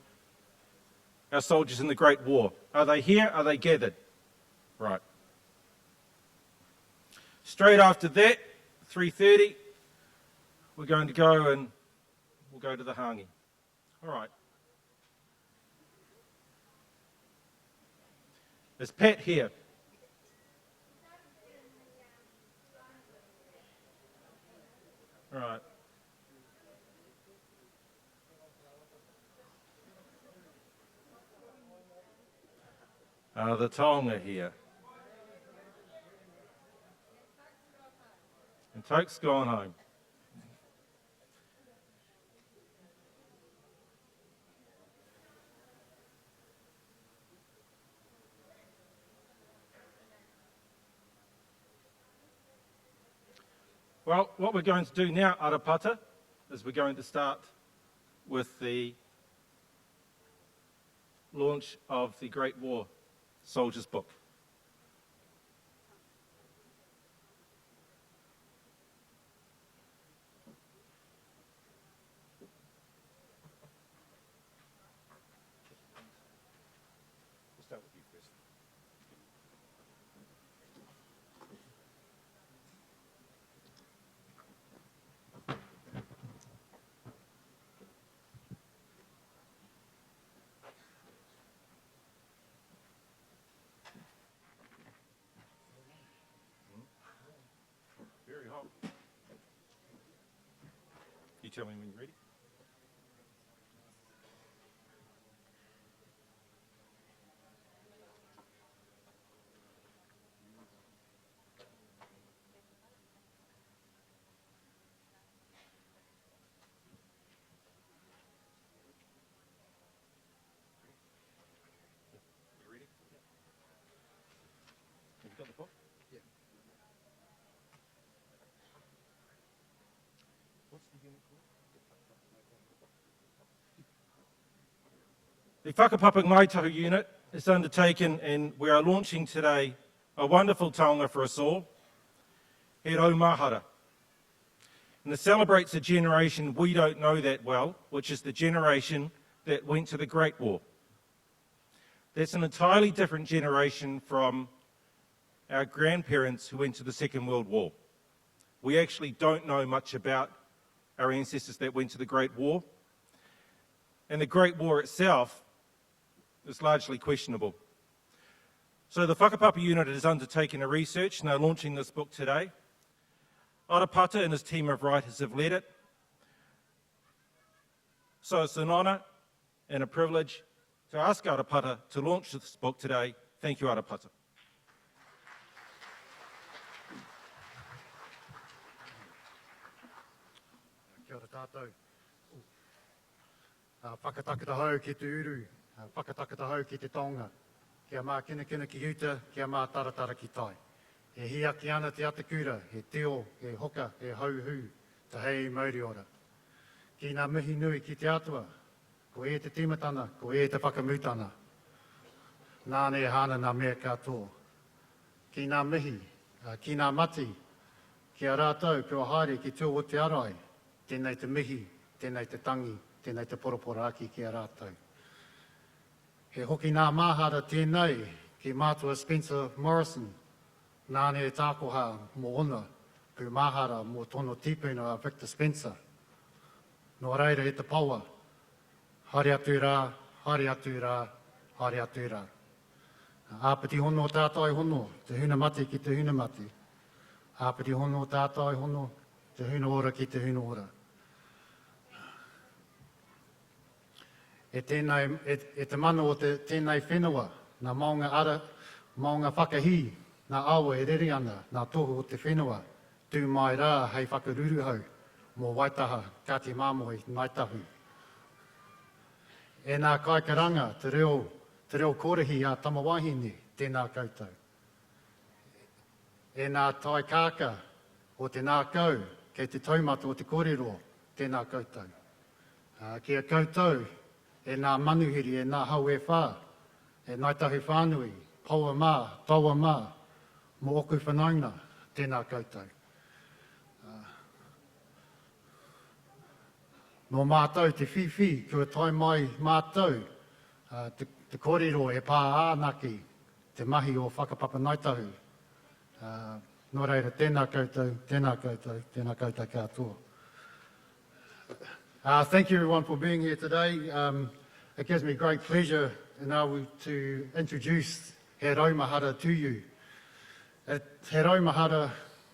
our soldiers in the Great War. Are they here? Are they gathered? Right. Straight after that, 3:30, we're going to go and we'll go to the hangi. All right. Is Pat here? All right. The taonga here. And Toke's gone home. Well, what we're going to do now, Arapata, is we're going to start with the launch of the Great War Soldiers Book. We'll start with you first. Very hot. You tell me when you're ready. You ready? Have you got the book? Yeah. What's the unit called? The Whakapapa Ngāi Tahu unit is undertaken, and we are launching today a wonderful taonga for us all, He Raumahara. And it celebrates a generation we don't know that well, which is the generation that went to the Great War. That's an entirely different generation from our grandparents who went to the Second World War. We actually don't know much about our ancestors that went to the Great War. And the Great War itself is largely questionable. So the Whakapapa unit has undertaken a research and they're launching this book today. Arapata and his team of writers have led it. So it's an honour and a privilege to ask Arapata to launch this book today. Thank you, Arapata. Kia ora tātou. Whakatakata hau ki te uru, whakatakata hau ki te tonga. Kia mā kina ki uta, kia mā taratara ki tai. He hia ki ana te atakura, he teo, he hoka, he hauhu, te hei mauri ora. Ki ngā mihi nui ki te atua, ko e te timatana, ko e te whakamutana. Nāne hana ngā mea katoa. Ki ngā mihi, ki ngā mati, ki a rātou, pio haere ki tū o te arai, tēnei te mihi, tēnei te tangi, tēnei te poroporaki ki a rātou. He hoki ngā māhara tēnei ki mātua Spencer Morrison, nāne e tākoha mō ona, pu māhara mō tono tipuna a Victor Spencer. Nō reira he te paua, hari atu rā, hari atu rā, hari atu rā. Āpiti hono tātai hono, te huna mate ki te huna mate. Āpiti hono tātai hono, te huna ora ki te huna ora. E te mana o tēnei whenua, nā maunga ara, maunga whakahi, nā awa e rere ana, nā tohu o te whenua, tū mai rā hei whakaruruhau, mō waitaha, ka te māmoe, Ngāi Tahu. E nā kaikaranga, te reo kōrehi a tamawahine, tēnā koutou. E nā tai kāka o te nākau, kei te taumata o te kōrero, tēnā koutou. Kia koutou, e nā manuhiri, e nā hau e whā, e Ngāi Tahu whānui, paua mā, taua mā, mō oku whanaunga, tēnā koutou. Nō mātou te whiwhi, kua tai mai mātou, te kōrero e pā ānaki, te mahi o whakapapa Ngāi Tahu. Nō reira, tēnā koutou, tēnā koutou, tēnā koutou katoa. Thank you everyone for being here today. It gives me great pleasure now to introduce He Raumahara to you. He Raumahara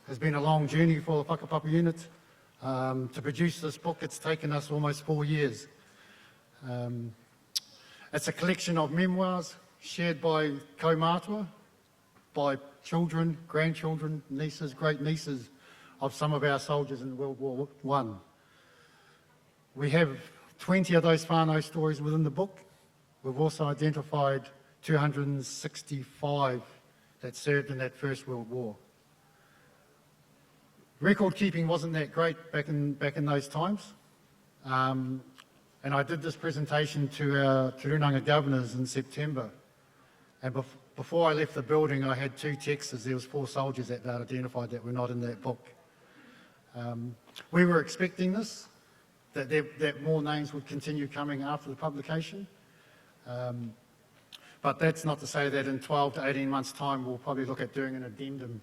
has been a long journey for the Whakapapa unit. To produce this book, it's taken us almost 4 years. It's a collection of memoirs shared by kaumātua, by children, grandchildren, nieces, great-nieces of some of our soldiers in World War I. We have 20 of those whānau stories within the book. We've also identified 265 that served in that First World War. Record keeping wasn't that great back in those times. And I did this presentation to our Rūnanga governors in September. And before I left the building, I had 2 texts. There was 4 soldiers that they'd identified that were not in that book. We were expecting this, that more names would continue coming after the publication. But that's not to say that in 12 to 18 months' time, we'll probably look at doing an addendum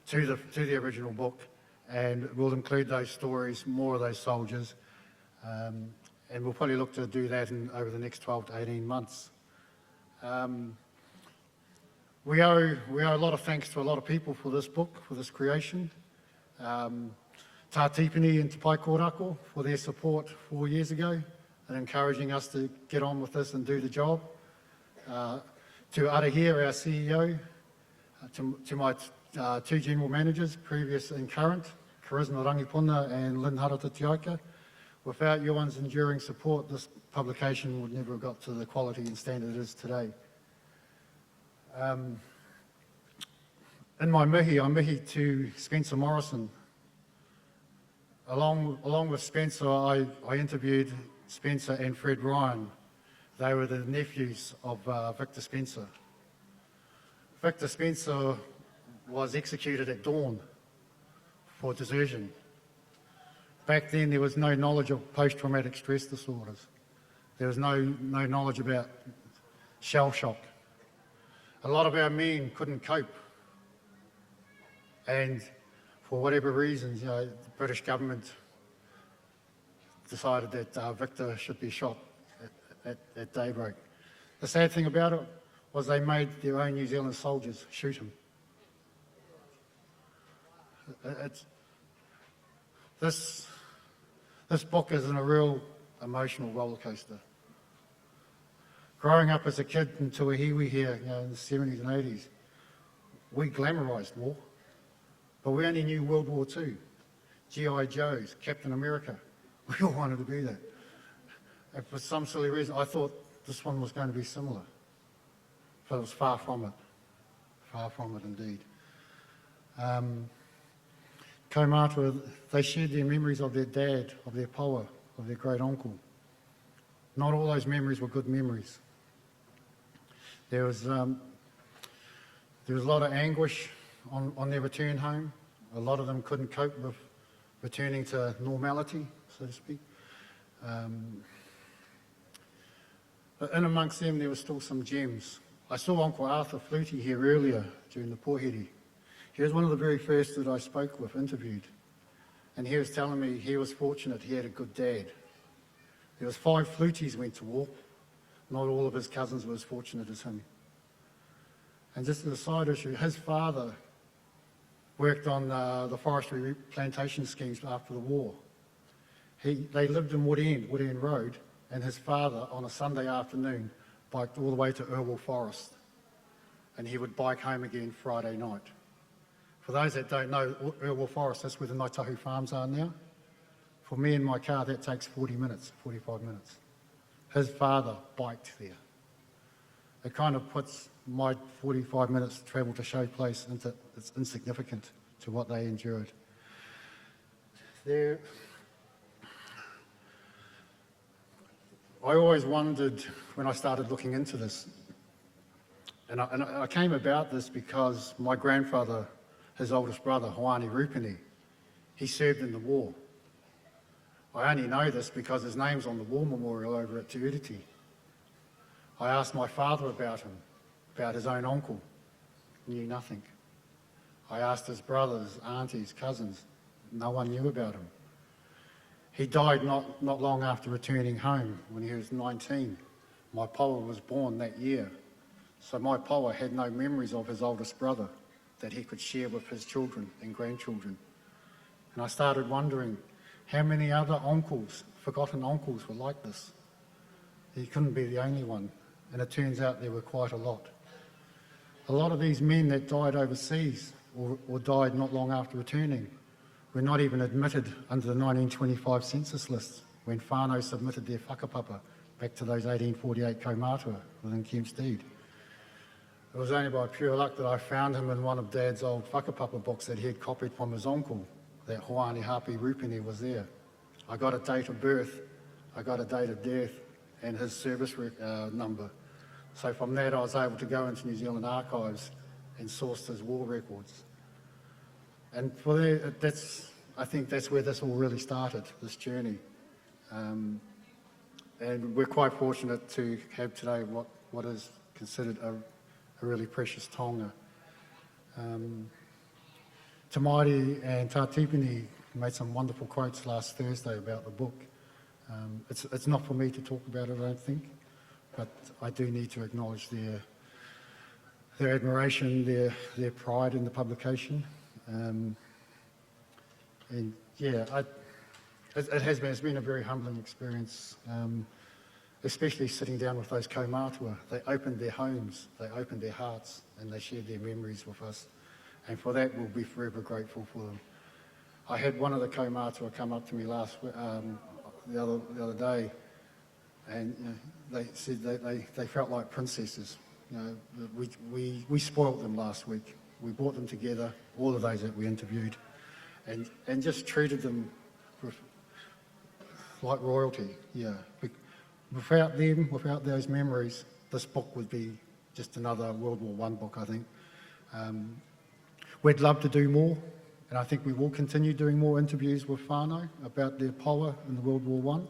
to the original book, and we'll include those stories, more of those soldiers, and we'll probably look to do that over the next 12 to 18 months. We owe a lot of thanks to a lot of people for this book, for this creation. Tā Tipuni and Te Pai Kōrako for their support 4 years ago and encouraging us to get on with this and do the job. To Arahia, our CEO, to my 2 general managers, previous and current, Karizna Rangipuna and Lynn Harata Tiaika. Without your one's enduring support, this publication would never have got to the quality and standard it is today. In my mihi, I mihi to Spencer Morrison. Along with Spencer, I interviewed Spencer and Fred Ryan. They were the nephews of Victor Spencer. Victor Spencer was executed at dawn for desertion. Back then, there was no knowledge of post-traumatic stress disorders. There was no knowledge about shell shock. A lot of our men couldn't cope. And for whatever reasons, the British government decided that Victor should be shot at daybreak. The sad thing about it was they made their own New Zealand soldiers shoot him. This book is a real emotional roller coaster. Growing up as a kid in Tuahiwi here in the 70s and 80s, we glamorised war, but we only knew World War II, G.I. Joes, Captain America. We all wanted to be that. And for some silly reason, I thought this one was going to be similar, but it was far from it indeed. Kaumātua, they shared their memories of their dad, of their paua, of their great uncle. Not all those memories were good memories. There was a lot of anguish on their return home. A lot of them couldn't cope with returning to normality, so to speak. But in amongst them, there were still some gems. I saw Uncle Arthur Flutie here earlier during the Pōwhiri. He was one of the very first that I spoke with, interviewed. And he was telling me he was fortunate he had a good dad. There was 5 Fluties went to war. Not all of his cousins were as fortunate as him. And just as a side issue, his father worked on the forestry plantation schemes after the war. They lived in Wood End Road, and his father, on a Sunday afternoon, biked all the way to Irwell Forest, and he would bike home again Friday night. For those that don't know, Irwell Forest, that's where the Ngāi Tahu farms are now. For me in my car, that takes 40 minutes, 45 minutes. His father biked there. It kind of puts my 45 minutes travel to show place into, it's insignificant to what they endured. I always wondered when I started looking into this, and I came about this because my grandfather, his oldest brother, Hui-ā-Iwi, he served in the war. I only know this because his name's on the war memorial over at Pōwhiri. I asked my father about him, about his own uncle, knew nothing. I asked his brothers, aunties, cousins, no one knew about him. He died not long after returning home when he was 19. My Pōwhiri was born that year. So my Pōwhiri had no memories of his oldest brother that he could share with his children and grandchildren. And I started wondering how many other uncles, forgotten uncles, were like this. He couldn't be the only one, and it turns out there were quite a lot. A lot of these men that died overseas or died not long after returning were not even admitted under the 1925 census lists when whānau submitted their whakapapa back to those 1848 kaumātua within Kempstead. It was only by pure luck that I found him in one of Dad's old whakapapa books that he had copied from his uncle, that Hoani Hapi Rupini was there. I got a date of birth, I got a date of death, and his service number. So from that I was able to go into New Zealand archives and source his war records. And for that, I think that's where this all really started, this journey. And we're quite fortunate to have today what is considered a really precious tonga. Tamari and Tātipini made some wonderful quotes last Thursday about the book. It's not for me to talk about it, I don't think, but I do need to acknowledge their admiration, their pride in the publication. And yeah, it's been a very humbling experience, especially sitting down with those kaumātua. They opened their homes, they opened their hearts, and they shared their memories with us. And for that, we'll be forever grateful for them. I had one of the kaumātua come up to me the other day, and you know, they said they felt like princesses. You know, we spoilt them last week. We brought them together, all of those that we interviewed, and just treated them like royalty. Yeah. Without them, without those memories, this book would be just another World War I book, I think. We'd love to do more, and I think we will continue doing more interviews with whānau about their Pōwhiri in the World War I.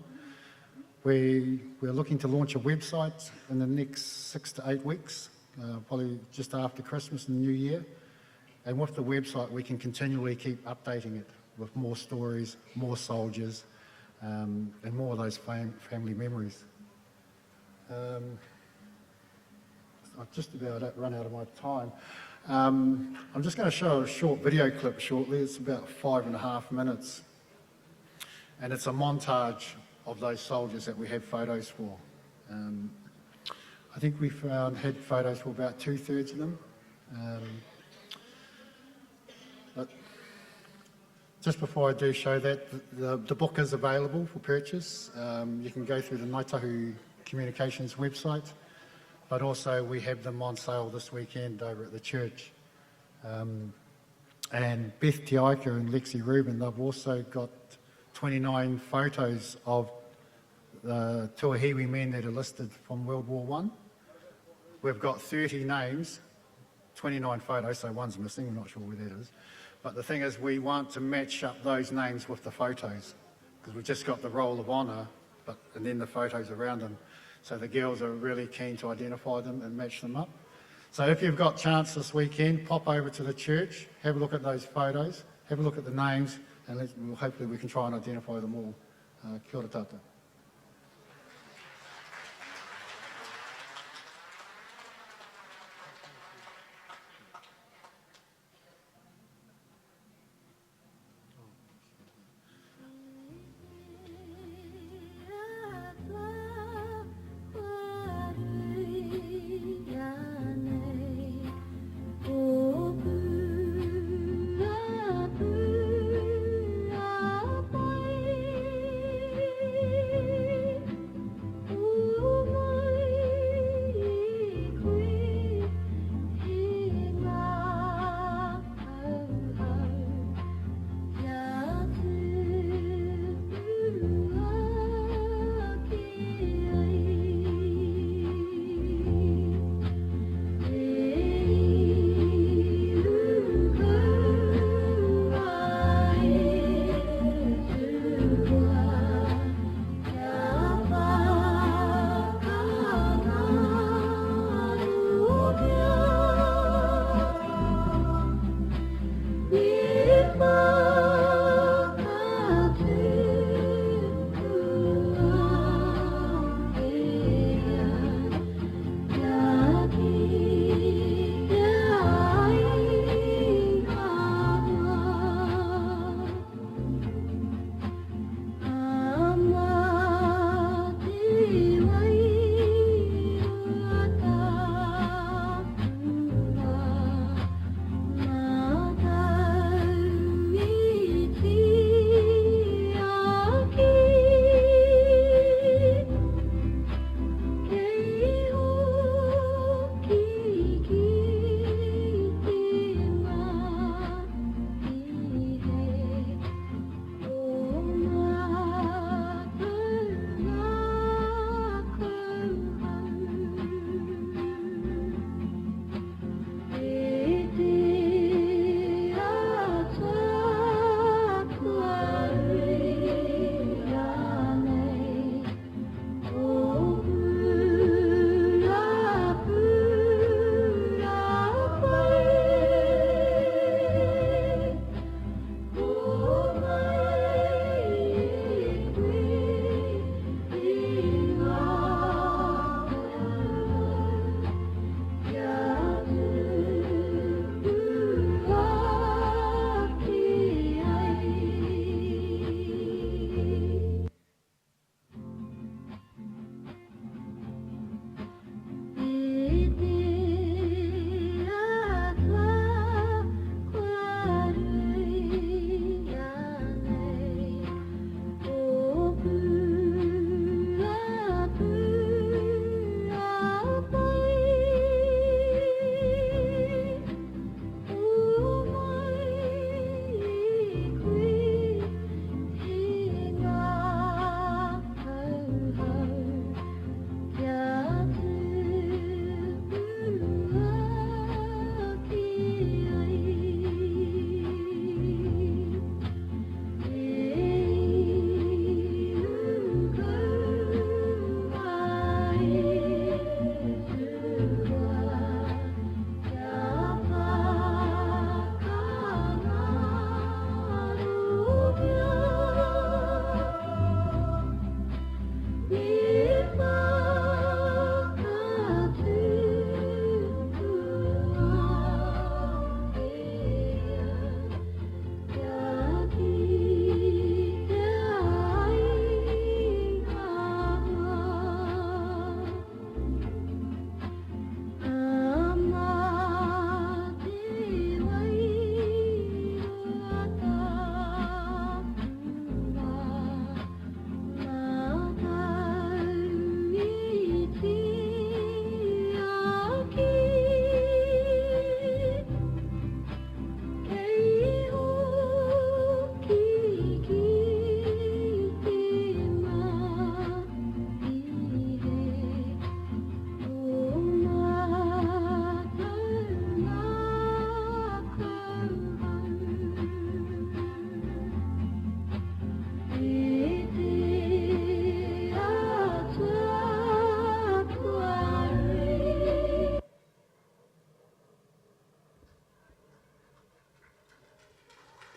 We're looking to launch a website in the next 6 to 8 weeks, probably just after Christmas and the New Year. And with the website, we can continually keep updating it with more stories, more soldiers, and more of those family memories. I've just about run out of my time. I'm just going to show a short video clip shortly. It's about 5.5 minutes. And it's a montage of those soldiers that we have photos for. I think we had photos for about 2/3 of them. But just before I do show that, the book is available for purchase. You can go through the Ngāi Tahu Communications website, but also we have them on sale this weekend over at the church. And Beth Tiaika and Lexi Rubin, they've also got 29 photos of the Tuahiwi men that are listed from World War I. We've got 30 names, 29 photos, so one's missing, we're not sure where that is. But the thing is, we want to match up those names with the photos, because we've just got the roll of honour, and then the photos around them. So the girls are really keen to identify them and match them up. So if you've got chance this weekend, pop over to the church, have a look at those photos, have a look at the names, and hopefully we can try and identify them all. Kia ora tātou.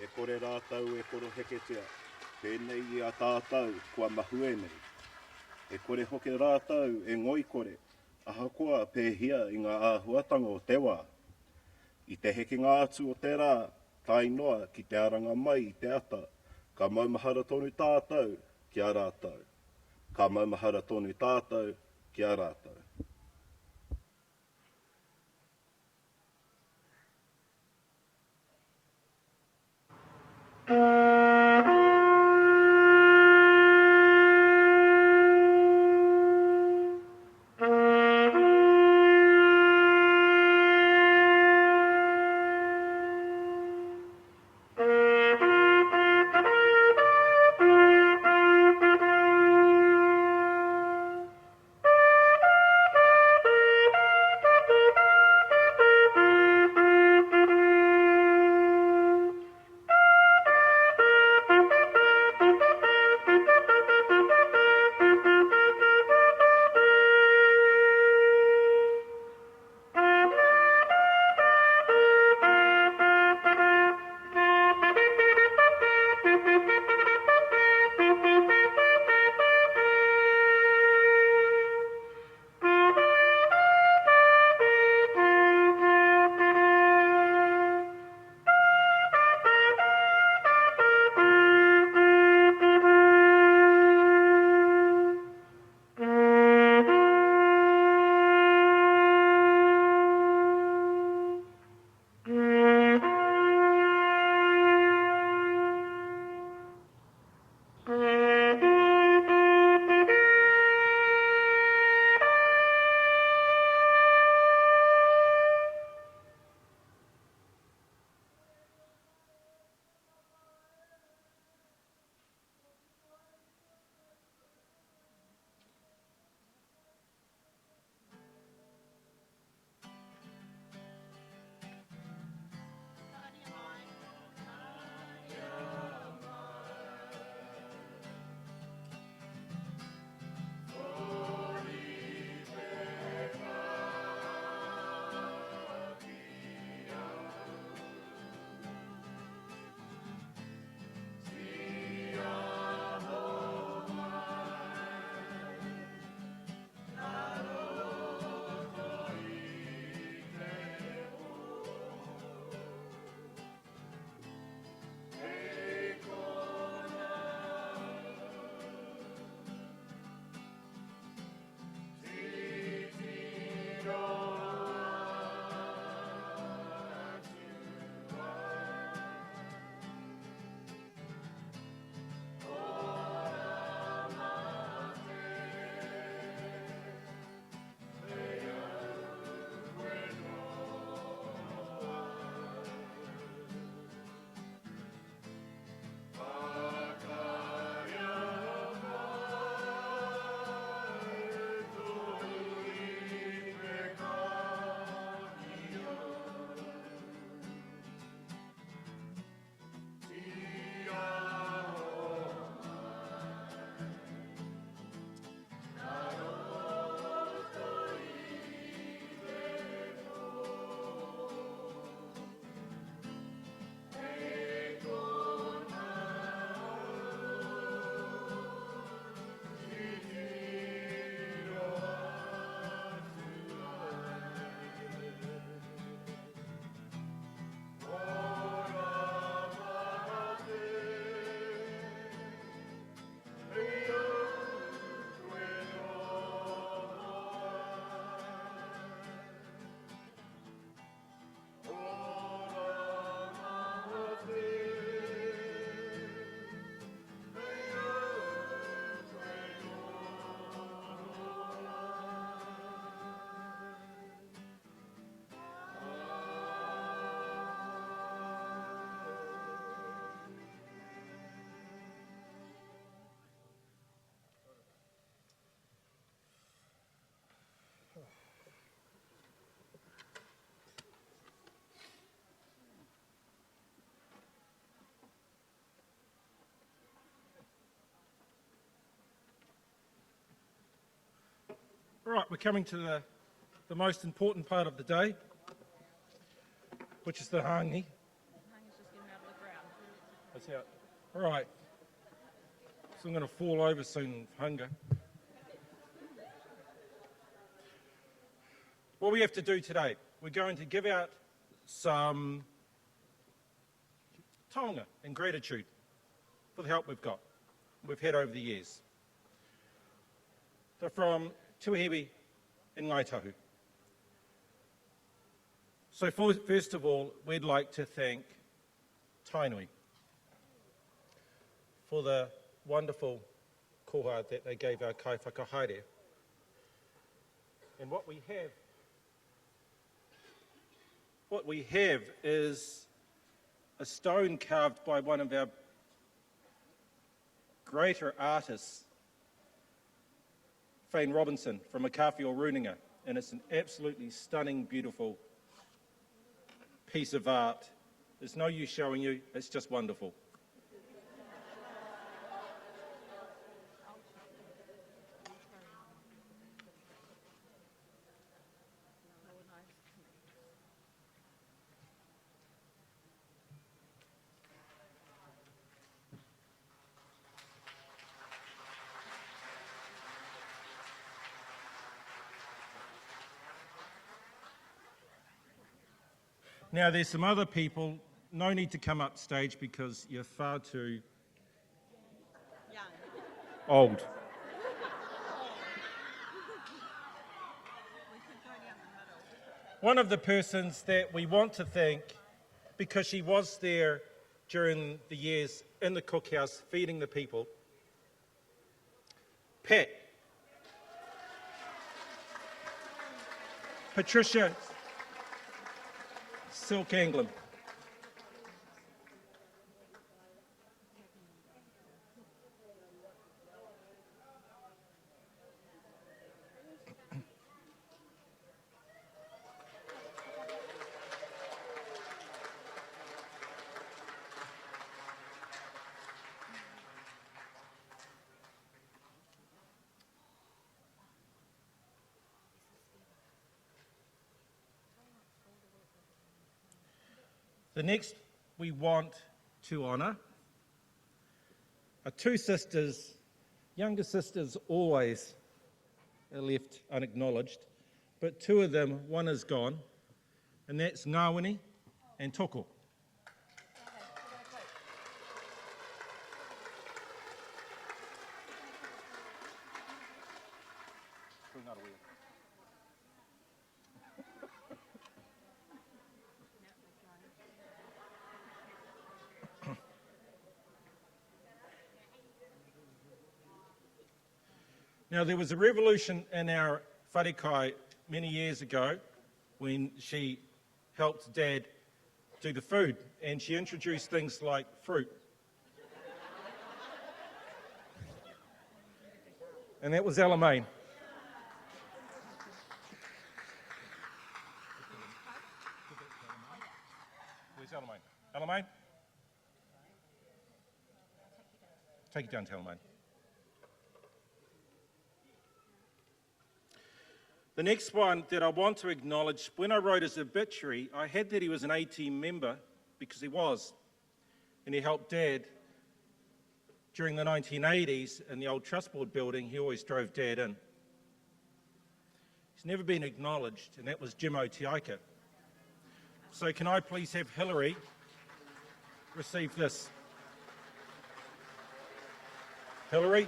E kore rātau e koro heketia. Pēnei I a tātou kua mahuenei. E kore hoke rātau e ngoi kore. Ahakoa pēhia I ngā āhuatanga o te wā. I te heke ngā atu o te rā, tai noa ki te aranga mai I te ata. Ka maumahara tonu tātou ki a rātau. Ka maumahara tonu tātou ki a rātau. Right, we're coming to the most important part of the day, which is the hangi. Hangi's just getting out of the ground. That's out. All right. So I'm going to fall over soon of hunger. What we have to do today, we're going to give out some taonga and gratitude for the help we've had over the years. They're from Tuahiwi and Ngāi Tahu. So first of all, we'd like to thank Tainui for the wonderful koha that they gave our kai whakahaere. And what we have is a stone carved by one of our greater artists, Fane Robinson from Makafi or Rūnanga, and it's an absolutely stunning, beautiful piece of art. There's no use showing you, it's just wonderful. Now, there's some other people, no need to come up stage because you're far too old. One of the persons that we want to thank, because she was there during the years in the cookhouse feeding the people, Pat. Patricia Silk Anglin. The next we want to honour are two sisters, younger sisters always are left unacknowledged, but two of them, one is gone, and that's Ngāwini and Toko. Now, there was a revolution in our wharekai many years ago when she helped Dad do the food, and she introduced things like fruit. And that was Alamein. Where's Alamein? Alamein? Take it down to Alamein. The next one that I want to acknowledge, when I wrote his obituary, I had that he was an A-team member, because he was, and he helped Dad during the 1980s in the old Trust Board building. He always drove Dad in. He's never been acknowledged, and that was Jim Otiaika. So can I please have Hillary receive this? Hillary?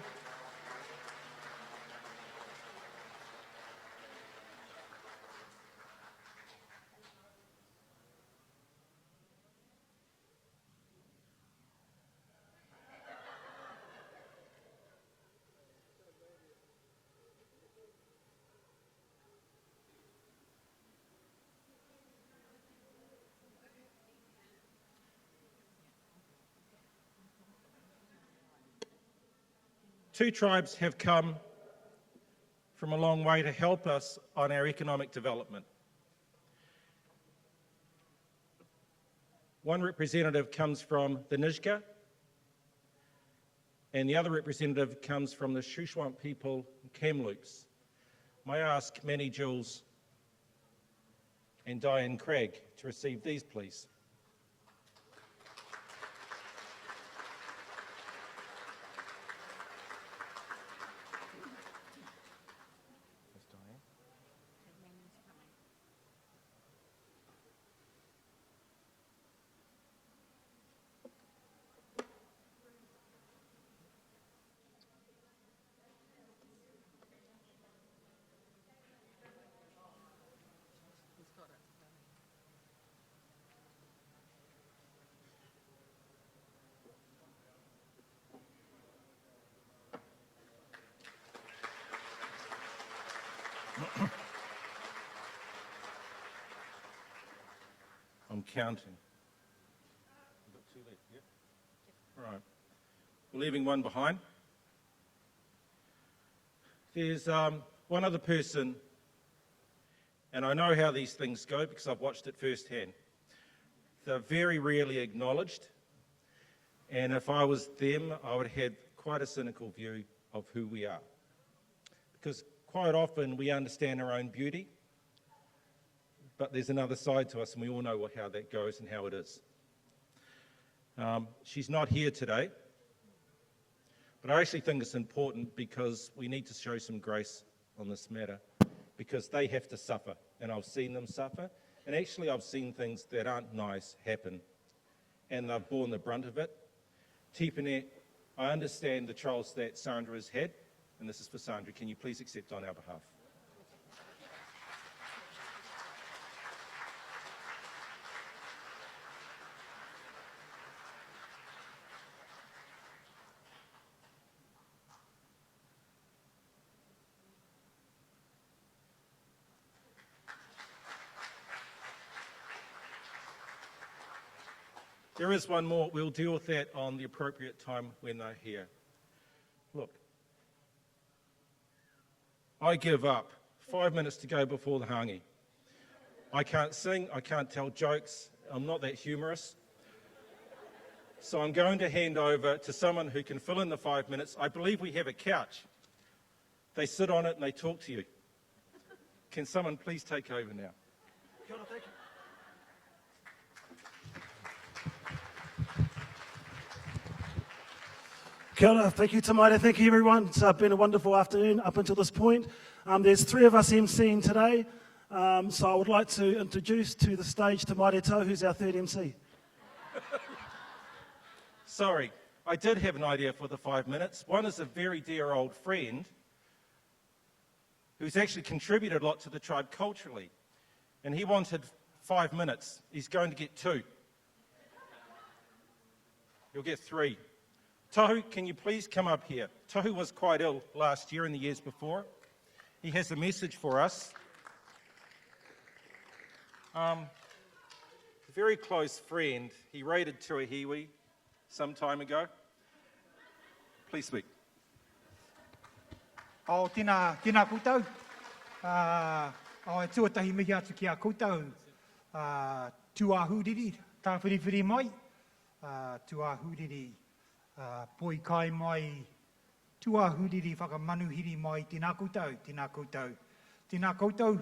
Two tribes have come from a long way to help us on our economic development. One representative comes from the Nizhka, and the other representative comes from the Shuswap people, Kamloops. May I ask Manny Jules and Diane Craig to receive these, please. counting. We've got 2 left, yeah? Right. We're leaving one behind. There's one other person, and I know how these things go because I've watched it firsthand. They're very rarely acknowledged, and if I was them, I would have quite a cynical view of who we are. Because quite often we understand our own beauty, but there's another side to us, and we all know how that goes and how it is. She's not here today, but I actually think it's important because we need to show some grace on this matter, because they have to suffer, and I've seen them suffer, and actually I've seen things that aren't nice happen, and they've borne the brunt of it. Tipuna, I understand the trials that Sandra has had, and this is for Sandra. Can you please accept on our behalf? There is one more. We'll deal with that on the appropriate time when they're here. Look, I give up. 5 minutes to go before the hangi. I can't sing, I can't tell jokes, I'm not that humorous. So I'm going to hand over to someone who can fill in the 5 minutes. I believe we have a couch. They sit on it and they talk to you. Can someone please take over now? Kia ora, thank you. Kia ora, thank you, Tamaire. Thank you, everyone. It's been a wonderful afternoon up until this point. There's 3 of us emceeing today, so I would like to introduce to the stage Ngāi Tahu, who's our 3rd MC. Sorry, I did have an idea for the 5 minutes. One is a very dear old friend who's actually contributed a lot to the tribe culturally, and he wanted 5 minutes. He's going to get 2. You'll get 3. Tahu, can you please come up here? Tahu was quite ill last year and the years before. He has a message for us. A very close friend, he raided Tuahiwi some time ago. Please speak. O tēnā koutou. O e tuatahi mihi atu ki a koutou. Tūāhuriri, tāwhiriwhiri mai. Tūāhuriri. Poi kai mai, Tūāhuriri whakamanuhiri mai, tēnā koutou, tēnā koutou. Tēnā koutou,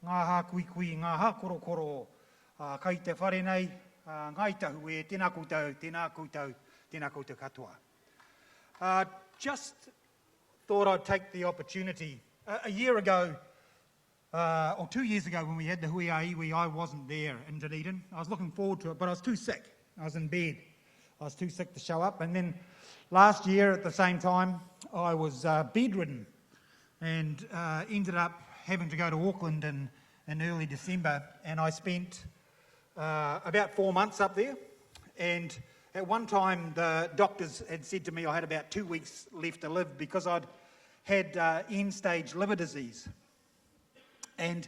ngā hā kui, ngā hā koro, kai te whare nei, Ngāi Tahu e, tēnā koutou, tēnā koutou, tēnā koutou katoa. Just thought I'd take the opportunity. A year ago, or 2 years ago when we had the Hui-ā-Iwi, I wasn't there in Dunedin. I was looking forward to it, but I was too sick. I was in bed. I was too sick to show up. And then last year at the same time, I was bedridden and ended up having to go to Auckland in early December. And I spent about 4 months up there. And at one time, the doctors had said to me I had about 2 weeks left to live because I'd had end-stage liver disease. And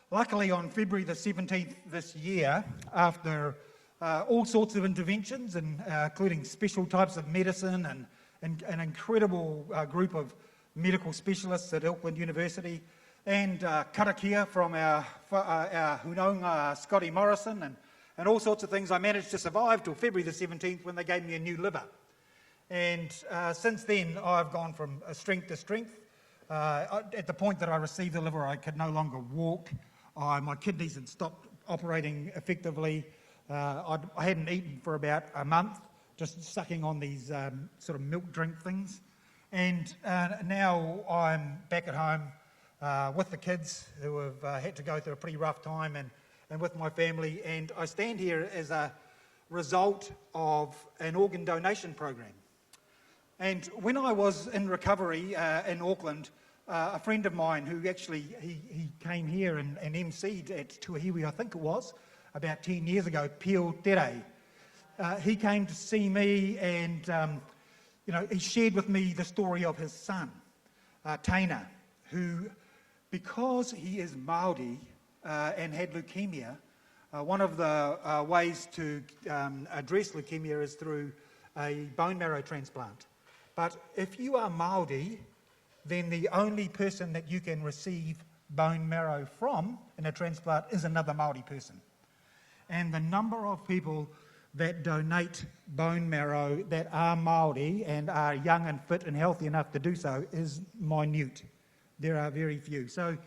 luckily on February the 17th this year, after all sorts of interventions, including special types of medicine and an incredible group of medical specialists at Auckland University, and karakatia from our Rūnanga, Scotty Morrison, and all sorts of things, I managed to survive till February the 17th when they gave me a new liver. And since then, I've gone from strength to strength. At the point that I received the liver, I could no longer walk. My kidneys had stopped operating effectively. I hadn't eaten for about a month, just sucking on these sort of milk drink things. And now I'm back at home with the kids who have had to go through a pretty rough time and with my family. And I stand here as a result of an organ donation program. And when I was in recovery in Auckland, a friend of mine who actually, he came here and emceed at Tuahiwi, I think it was, about 10 years ago, Paiheretia. He came to see me and, he shared with me the story of his son, Taina, who, because he is Māori and had leukemia, One of the ways to address leukemia is through a bone marrow transplant. But if you are Māori, then the only person that you can receive bone marrow from in a transplant is another Māori person. And the number of people that donate bone marrow that are Māori and are young and fit and healthy enough to do so is minute. There are very few. So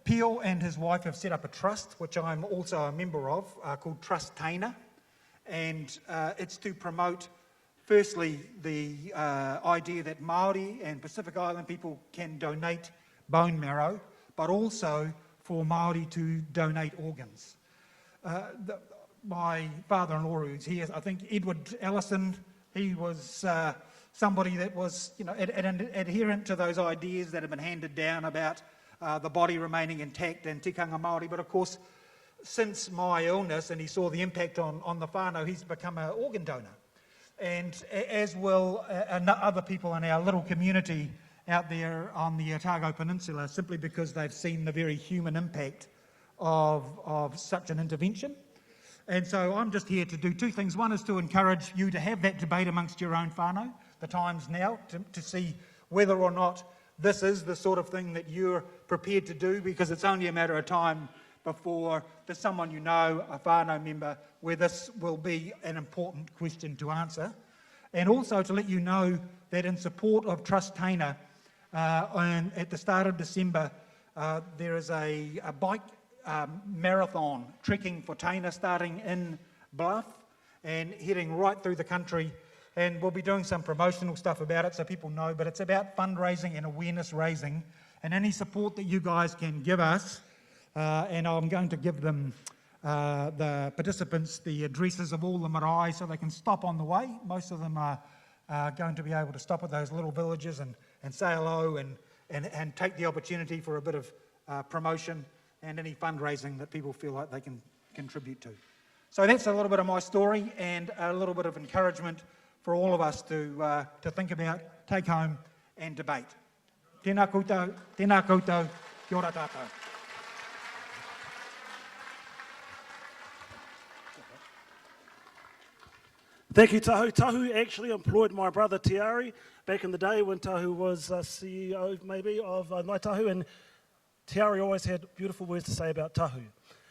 Pio and his wife have set up a trust, which I'm also a member of, called Trust Taina, and it's to promote, firstly, the idea that Māori and Pacific Island people can donate bone marrow, but also for Māori to donate organs. My father-in-law who's here, I think Edward Ellison, he was somebody that was, adherent to those ideas that have been handed down about the body remaining intact and tikanga Māori. But of course, since my illness, and he saw the impact on the whānau, he's become an organ donor. And as will other people in our little community out there on the Otago Peninsula, simply because they've seen the very human impact of such an intervention. And so I'm just here to do two things. One is to encourage you to have that debate amongst your own whānau. The time's now to see whether or not this is the sort of thing that you're prepared to do, because it's only a matter of time before there's someone you know, a whānau member, where this will be an important question to answer. And also to let you know that in support of Trust Taina, at the start of December, there is a bike marathon trekking for Taina starting in Bluff and heading right through the country. And we'll be doing some promotional stuff about it so people know, but it's about fundraising and awareness raising, and any support that you guys can give us, and I'm going to give them, the participants, the addresses of all the marae so they can stop on the way. Most of them are going to be able to stop at those little villages and say hello and take the opportunity for a bit of promotion and any fundraising that people feel like they can contribute to. So that's a little bit of my story and a little bit of encouragement for all of us to think about, take home and debate. Tēnā koutou, kia ora tātou. Thank you, Tahu. Tahu actually employed my brother Tiari back in the day when Tahu was CEO, maybe, of Ngāi Tahu, and Tiari always had beautiful words to say about Tahu.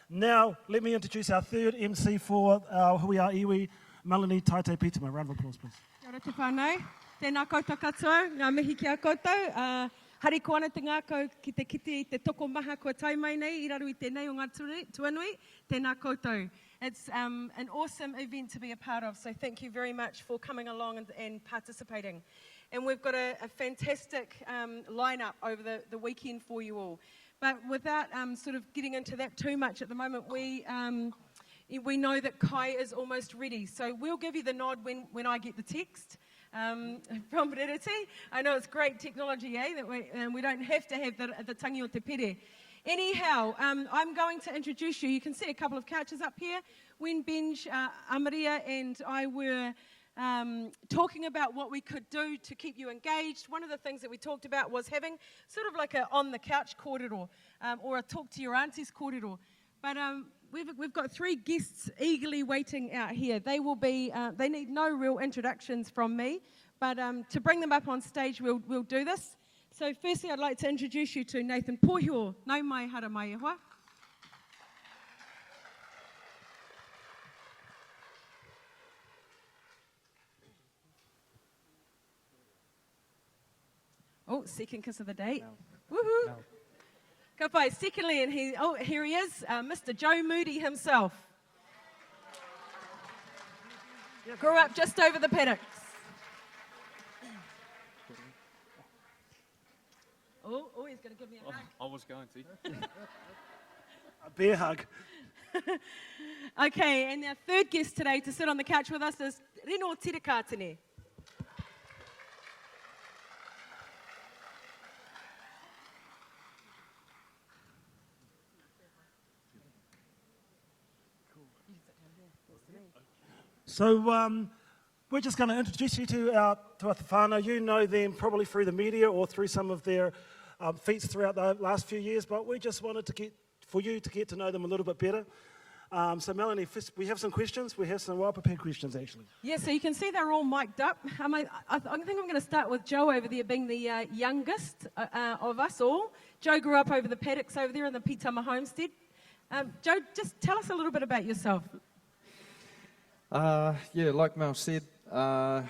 Now, let me introduce our third MC for our Hui-ā-Iwi, Melanie Taite Pituma. Round of applause, please. Kia ora te whānau. Tēnā koutou katoa, ngā mihi kia koutou. Hari ko ana te ngākau ki te kiti I te toko maha kua taimai nei, I raru I tēnei o ngā tuanui, tēnā koutou. It's an awesome event to be a part of, so thank you very much for coming along and participating. And we've got a fantastic lineup over the weekend for you all. But without sort of getting into that too much at the moment, we know that Kai is almost ready. So we'll give you the nod when I get the text from Paiheretia. I know it's great technology, that we don't have to have the tangi o te pere. Anyhow, I'm going to introduce you. You can see a couple of couches up here. When Benj, Amaria and I were talking about what we could do to keep you engaged, one of the things that we talked about was having sort of like a on-the-couch kōrero, or a talk to your auntie's kōrero. But we've got three guests eagerly waiting out here. They will be, they need no real introductions from me, but to bring them up on stage, we'll do this. So firstly, I'd like to introduce you to Nathan Pōwhiri. Nau mai hara mai e hoa. Oh, second kiss of the day. No. Woohoo! No. Ka pai. Secondly, and here he is, Mr. Joe Moody himself. Grew up just over the paddocks. Oh, he's going to give me a hug. I was going to. A bear hug. Okay, and our third guest today to sit on the couch with us is Reno Tirakātene. So we're just going to introduce you to our whānau. You know them probably through the media or through some of their feats throughout the last few years, but we just wanted to get for you to get to know them a little bit better. So Melanie, first, we have some questions. We have some well-prepared questions, actually. Yeah, so you can see they're all mic'd up. I think I'm going to start with Joe over there being the youngest of us all. Joe grew up over the paddocks over there in the Pitama homestead. Joe, just tell us a little bit about yourself. Yeah, like Mel said, I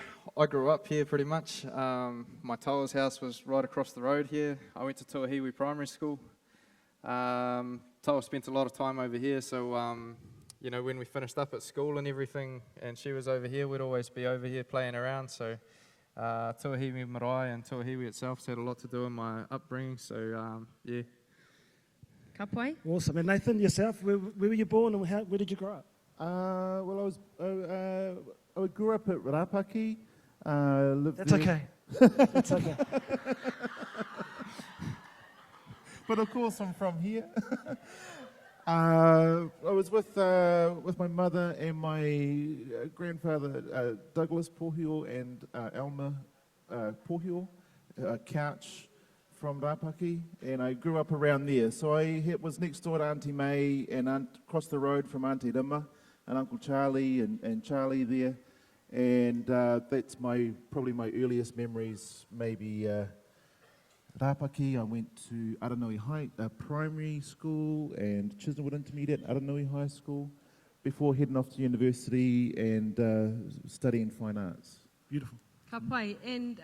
grew up here pretty much. My Tao's house was right across the road here. I went to Tuahiwi Primary School. Tao spent a lot of time over here, so you know, when we finished up at school and everything, and she was over here, we'd always be over here playing around. So Tuahiwi Marae and Tuahiwi itself had a lot to do in my upbringing. So yeah. Ka pai. Awesome. And Nathan, yourself, where were you born and where did you grow up? Well, I grew up at Rapaki. That's okay. That's okay. But of course, I'm from here. I was with my mother and my grandfather, Douglas Pōhio and Elmer Pōhio, couch from Rapaki, and I grew up around there. So I was next door to Auntie May and across the road from Auntie Rima and Uncle Charlie and Charlie there. And that's probably my earliest memories, maybe Rapaki. I went to Aranui High Primary School and Chisnwood Intermediate, Aranui High School, before heading off to university and studying fine arts. Beautiful. Ka pai. And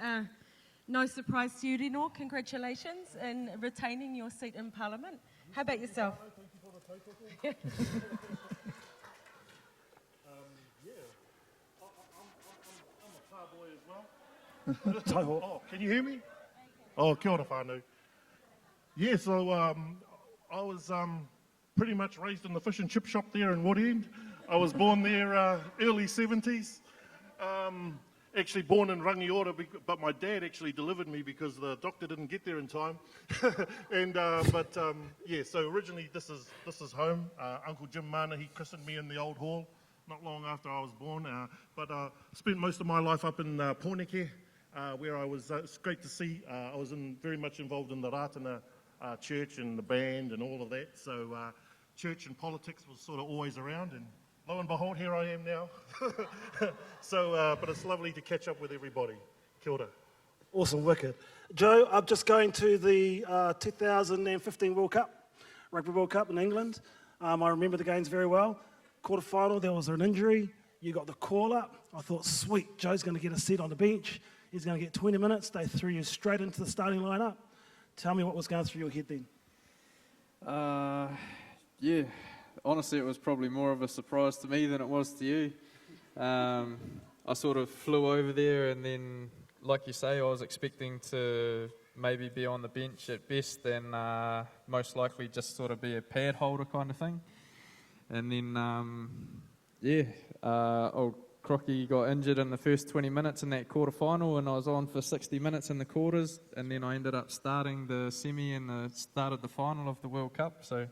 no surprise to you, Rino. Congratulations in retaining your seat in Parliament. How about yourself? Thank you for the tautoko. I'm a car boy as well. Oh, can you hear me? Oh, kia ora whānau. Yeah, so I was pretty much raised in the fish and chip shop there in Woodend. I was born there early 70s. Actually born in Rangiora, but my dad actually delivered me because the doctor didn't get there in time. Yeah, so originally this is home. Uncle Jim Mana, he christened me in the old hall not long after I was born. But spent most of my life up in Pōneke, where I was, it's great to see, I was very much involved in the Rātana church and the band and all of that. So church and politics was sort of always around, and lo and behold, here I am now. So, but it's lovely to catch up with everybody. Kia ora. Awesome, wicked. Joe, I'm just going to the 2015 World Cup, Rugby World Cup in England. I remember the games very well. Quarter-final, there was an injury. You got the call-up. I thought, sweet, Joe's going to get a seat on the bench. He's going to get 20 minutes. They threw you straight into the starting lineup. Tell me what was going through your head then. Yeah, honestly, it was probably more of a surprise to me than it was to you. I sort of flew over there, and then, like you say, I was expecting to maybe be on the bench at best, and most likely just sort of be a pad holder kind of thing. And then, old Crocky got injured in the first 20 minutes in that quarter-final, and I was on for 60 minutes in the quarters, and then I ended up starting the semi and started the final of the World Cup. So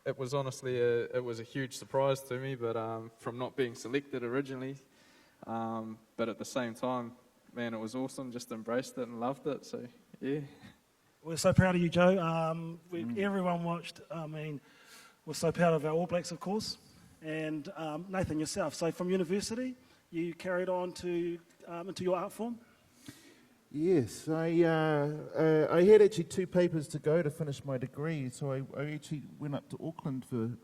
it was honestly it was a huge surprise to me, but from not being selected originally. But at the same time, man, it was awesome. Just embraced it and loved it. So, yeah. We're so proud of you, Joe. Everyone watched. I mean, we're so proud of our All Blacks, of course. And Nathan, yourself. So from university, you carried on to into your art form? Yes, I had actually 2 papers to go to finish my degree, so I actually went up to Auckland to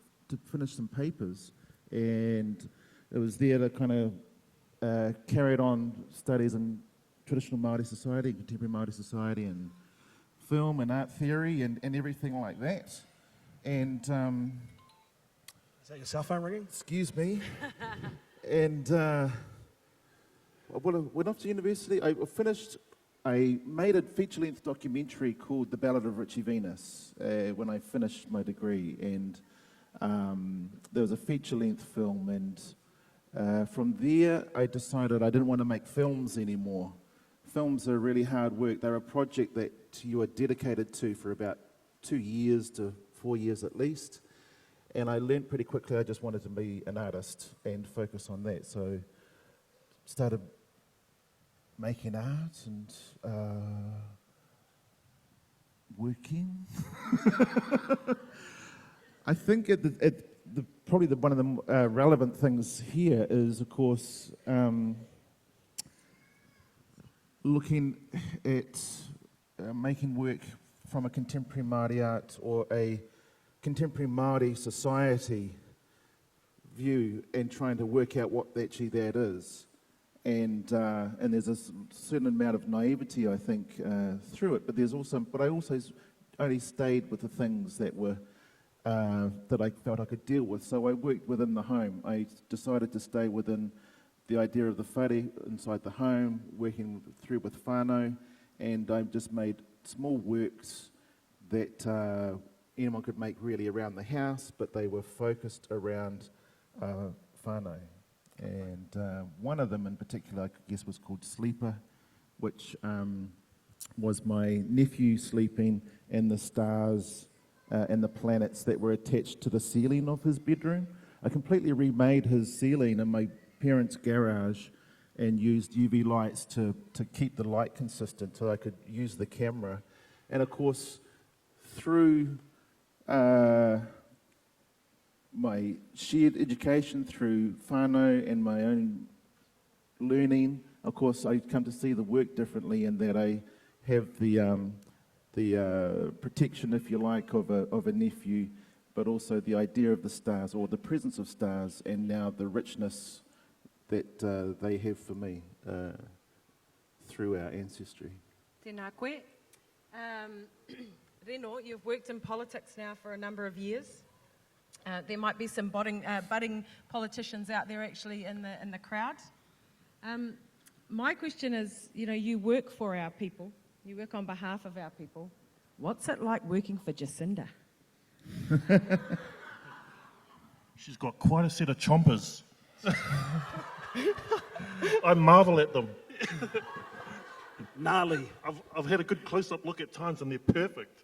finish some papers, and it was there that kind of carried on studies in traditional Māori society, contemporary Māori society, and film and art theory and everything like that. And is that your cell phone ringing? Excuse me. And I went off to university. I made a feature-length documentary called The Ballad of Richie Venus when I finished my degree, and there was a feature-length film, and from there I decided I didn't want to make films anymore. Films are really hard work. They're a project that you are dedicated to for about 2 years to 4 years at least, and I learned pretty quickly I just wanted to be an artist and focus on that, so started making art, and working. I think probably one of the relevant things here is, of course, looking at making work from a contemporary Māori art or a contemporary Māori society view and trying to work out what actually that is. And there's a certain amount of naivety, I think, through it. But I also only stayed with the things that were that I felt I could deal with. So I worked within the home. I decided to stay within the idea of the whare inside the home, working through with whānau, and I just made small works that anyone could make really around the house, but they were focused around whānau. And one of them in particular, I guess, was called Sleeper, which was my nephew sleeping and the stars and the planets that were attached to the ceiling of his bedroom. I completely remade his ceiling in my parents' garage and used UV lights to keep the light consistent so I could use the camera. And of course, through my shared education, through whānau and my own learning, of course, I come to see the work differently in that I have the protection, if you like, of a nephew, but also the idea of the stars, or the presence of stars, and now the richness that they have for me through our ancestry. Tēnā koe. Reno, you've worked in politics now for a number of years. There might be some budding politicians out there actually in the crowd. My question is, you work for our people, you work on behalf of our people. What's it like working for Jacinda? She's got quite a set of chompers. I marvel at them. Gnarly. I've had a good close-up look at times and they're perfect.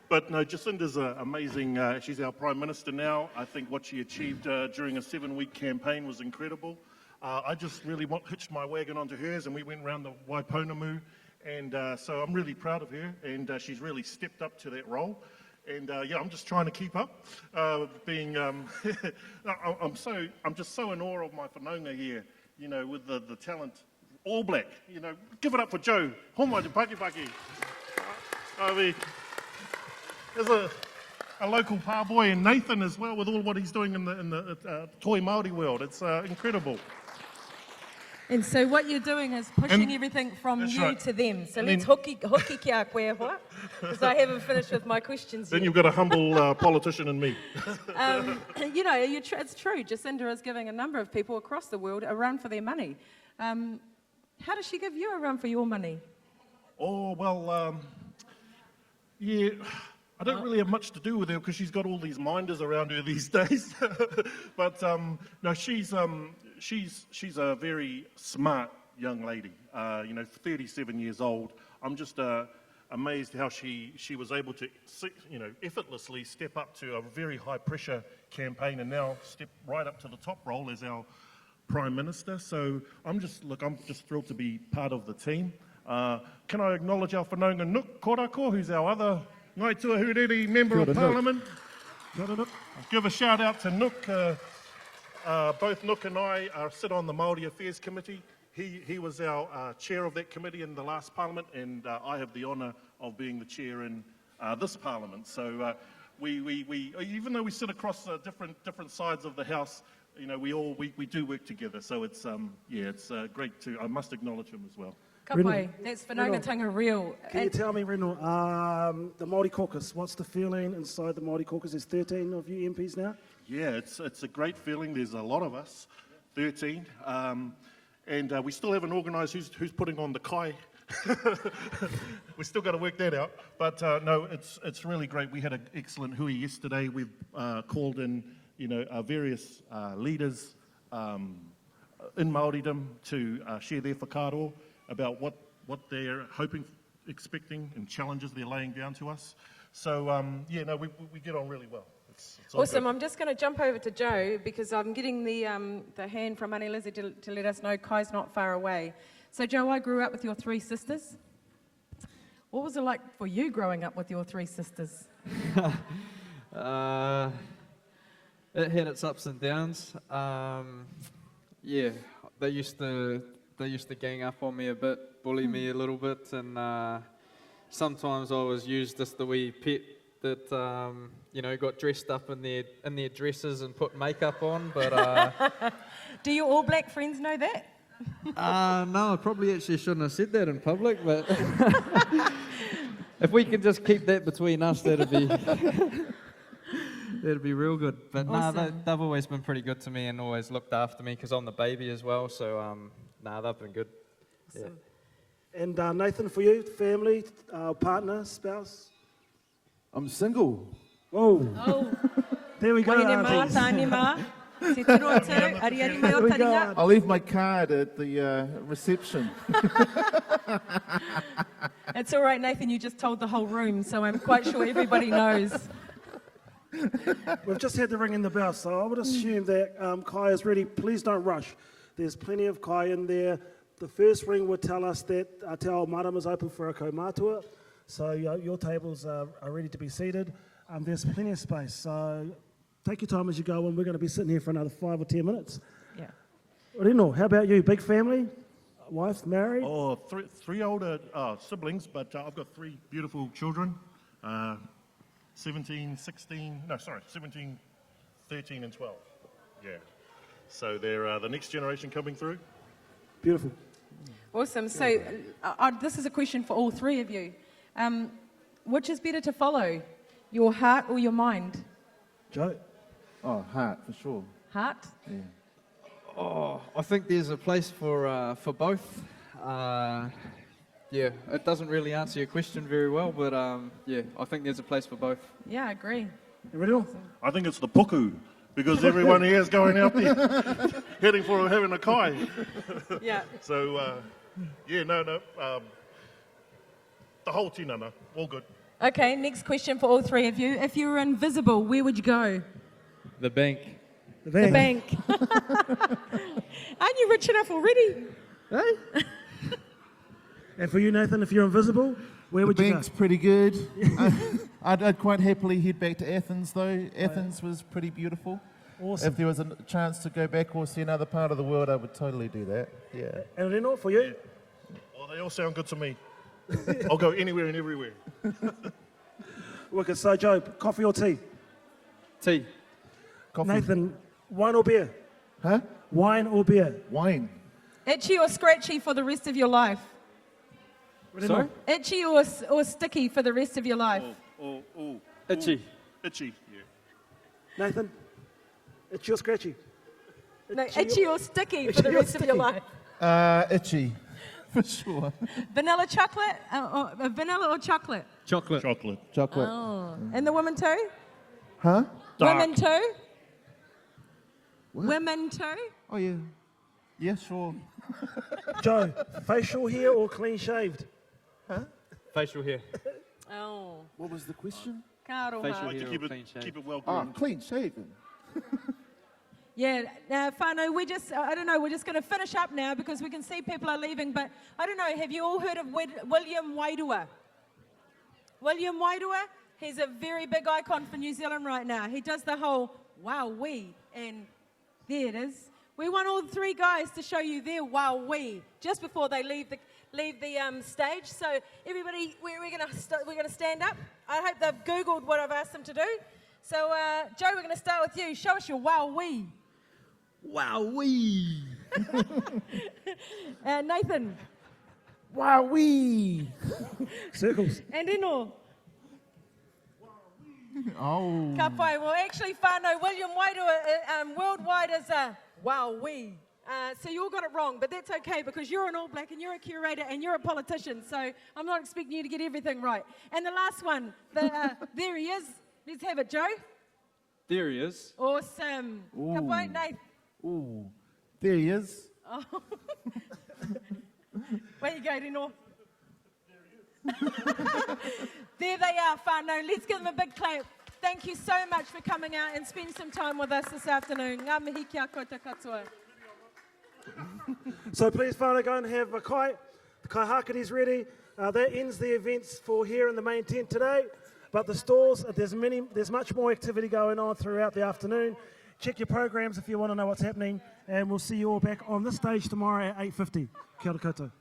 But no, Jacinda's amazing. She's our Prime Minister now. I think what she achieved during a 7-week campaign was incredible. I just really hitched my wagon onto hers and we went around the Waiponamu. And so I'm really proud of her, and she's really stepped up to that role. And I'm just trying to keep up. I'm just so in awe of my whanaunga here, with the talent. All Black, give it up for Joe. Homai te Paki. I mean, there's a local pāboy in Nathan as well, with all what he's doing in the Toi Māori world. It's incredible. And so what you're doing is pushing everything from you to them. So let's hoki ki a koe hoa, because I haven't finished with my questions yet. Then you've got a humble politician in me. It's true. Jacinda is giving a number of people across the world a run for their money. How does she give you a run for your money? Oh, well, I don't really have much to do with her because she's got all these minders around her these days. But no, she's a very smart young lady. 37 years old. I'm just amazed how she was able to, effortlessly step up to a very high pressure campaign and now step right up to the top role as our Prime Minister. So I'm just thrilled to be part of the team. Can I acknowledge our whanaunga Nook Korako, who's our other Ngāi Tūāhuriri Member of Parliament. I'll give a shout out to Nook. Both Nook and I sit on the Māori Affairs Committee. He was our chair of that committee in the last Parliament, and I have the honour of being the chair in this Parliament. So we even though we sit across different sides of the House, we do work together. So it's great to. I must acknowledge him as well. Ka pai, that's whanaungatanga real. Can you tell me, Reno, the Māori caucus, what's the feeling inside the Māori caucus? There's 13 of you MPs now? Yeah, it's a great feeling. There's a lot of us, 13. And we still haven't organised who's putting on the kai. We still got to work that out. But no, it's really great. We had an excellent hui yesterday. We've called in, various leaders in Māoridom to share their whakaaro about what they're hoping, expecting, and challenges they're laying down to us. So we get on really well. It's awesome. I'm just going to jump over to Joe because I'm getting the hand from Annie Lizzie to let us know Kai's not far away. So Joe, I grew up with your 3 sisters. What was it like for you growing up with your three sisters? It had its ups and downs. Yeah, they used to gang up on me a bit, bully me a little bit, and sometimes I was used as the wee pet that got dressed up in their dresses and put makeup on. But do your All Black friends know that? No, I probably actually shouldn't have said that in public, but if we could just keep that between us, that'd be real good. But Awesome. they've always been pretty good to me and always looked after me because I'm the baby as well. So they've been good. Awesome. Yeah. And Nathan, for you, family, partner, spouse? I'm single. Whoa. Oh. There we go, aunties. I'll leave my card at the reception. It's all right, Nathan, you just told the whole room, so I'm quite sure everybody knows. We've just had the ring in the bell, so I would assume that kai is ready. Please don't rush. There's plenty of kai in there. The first ring would tell us that Te Ao Maram is open for a kaumātua, so your tables are ready to be seated. There's plenty of space, so take your time as you go, and we're going to be sitting here for another 5 or 10 minutes. Yeah. Rino, how about you? Big family? Wife, married? Oh, three older siblings, but I've got 3 beautiful children. 17, 13 and 12. Yeah. So they're the next generation coming through. Beautiful. Awesome. So this is a question for all 3 of you. Which is better to follow, your heart or your mind? Joe? Oh, heart, for sure. Heart? Yeah. Oh, I think there's a place for both. Yeah, it doesn't really answer your question very well, but yeah, I think there's a place for both. Yeah, I agree. Rino? I think it's the puku, because everyone here is going out there heading for having a kai. Yeah. So, the whole tinana, all good. Okay, next question for all 3 of you. If you were invisible, where would you go? The bank. The bank. Aren't you rich enough already? Hey? And for you, Nathan, if you're invisible, where would you go? The bank's pretty good. I'd quite happily head back to Athens, though. Athens was pretty beautiful. Awesome. If there was a chance to go back or see another part of the world, I would totally do that. Yeah. And Rino, for you? Yeah. Well, they all sound good to me. I'll go anywhere and everywhere. Wicked. So, Joe, coffee or tea? Tea. Coffee. Nathan, wine or beer? Huh? Wine or beer? Wine. Itchy or scratchy for the rest of your life? Sorry? Itchy or sticky for the rest of your life? Itchy. Itchy, yeah. Nathan, itchy or scratchy? No, itchy or sticky for the rest of your life? Itchy, for sure. Vanilla chocolate? Vanilla or chocolate? Chocolate. Chocolate. Oh. And the women too? Huh? Dark. Women too? What? Women too? Oh, yeah. Yeah, sure. Joe, facial hair or clean shaved? Huh? Facial hair. Oh. What was the question? Ka Facial Like to hair or clean shave. keep it well Oh, groomed. clean shaven. Yeah, now, whānau, we're just going to finish up now because we can see people are leaving, but I don't know, have you all heard of William Wairua? William Wairua, he's a very big icon for New Zealand right now. He does the whole, wow, we, and there it is. We want all 3 guys to show you their wow, we, just before they leave the stage. So everybody, we're going to stand up. I hope they've Googled what I've asked them to do. So, Joe, we're going to start with you. Show us your wow, we. Wowee. Nathan. Wowee. Circles. And Eno. Oh. Ka pai. Well, actually, whānau, William Wairua worldwide is a wowee. So you all got it wrong, but that's okay because you're an All Black and you're a curator and you're a politician, so I'm not expecting you to get everything right. And the last one, there he is. Let's have it, Joe. There he is. Awesome. Ooh. Ka pai, Nath. Ooh. There he is. Oh. Where you go, Rino? There they are, whānau. Let's give them a big clap. Thank you so much for coming out and spending some time with us this afternoon. Ngā mihi kia koutou katoa. So please, whānau, go and have a kai. The kai hakari's ready. That ends the events for here in the main tent today. But the stalls, there's much more activity going on throughout the afternoon. Check your programs if you want to know what's happening, and we'll see you all back on this stage tomorrow at 8:50. Kia ora koutou.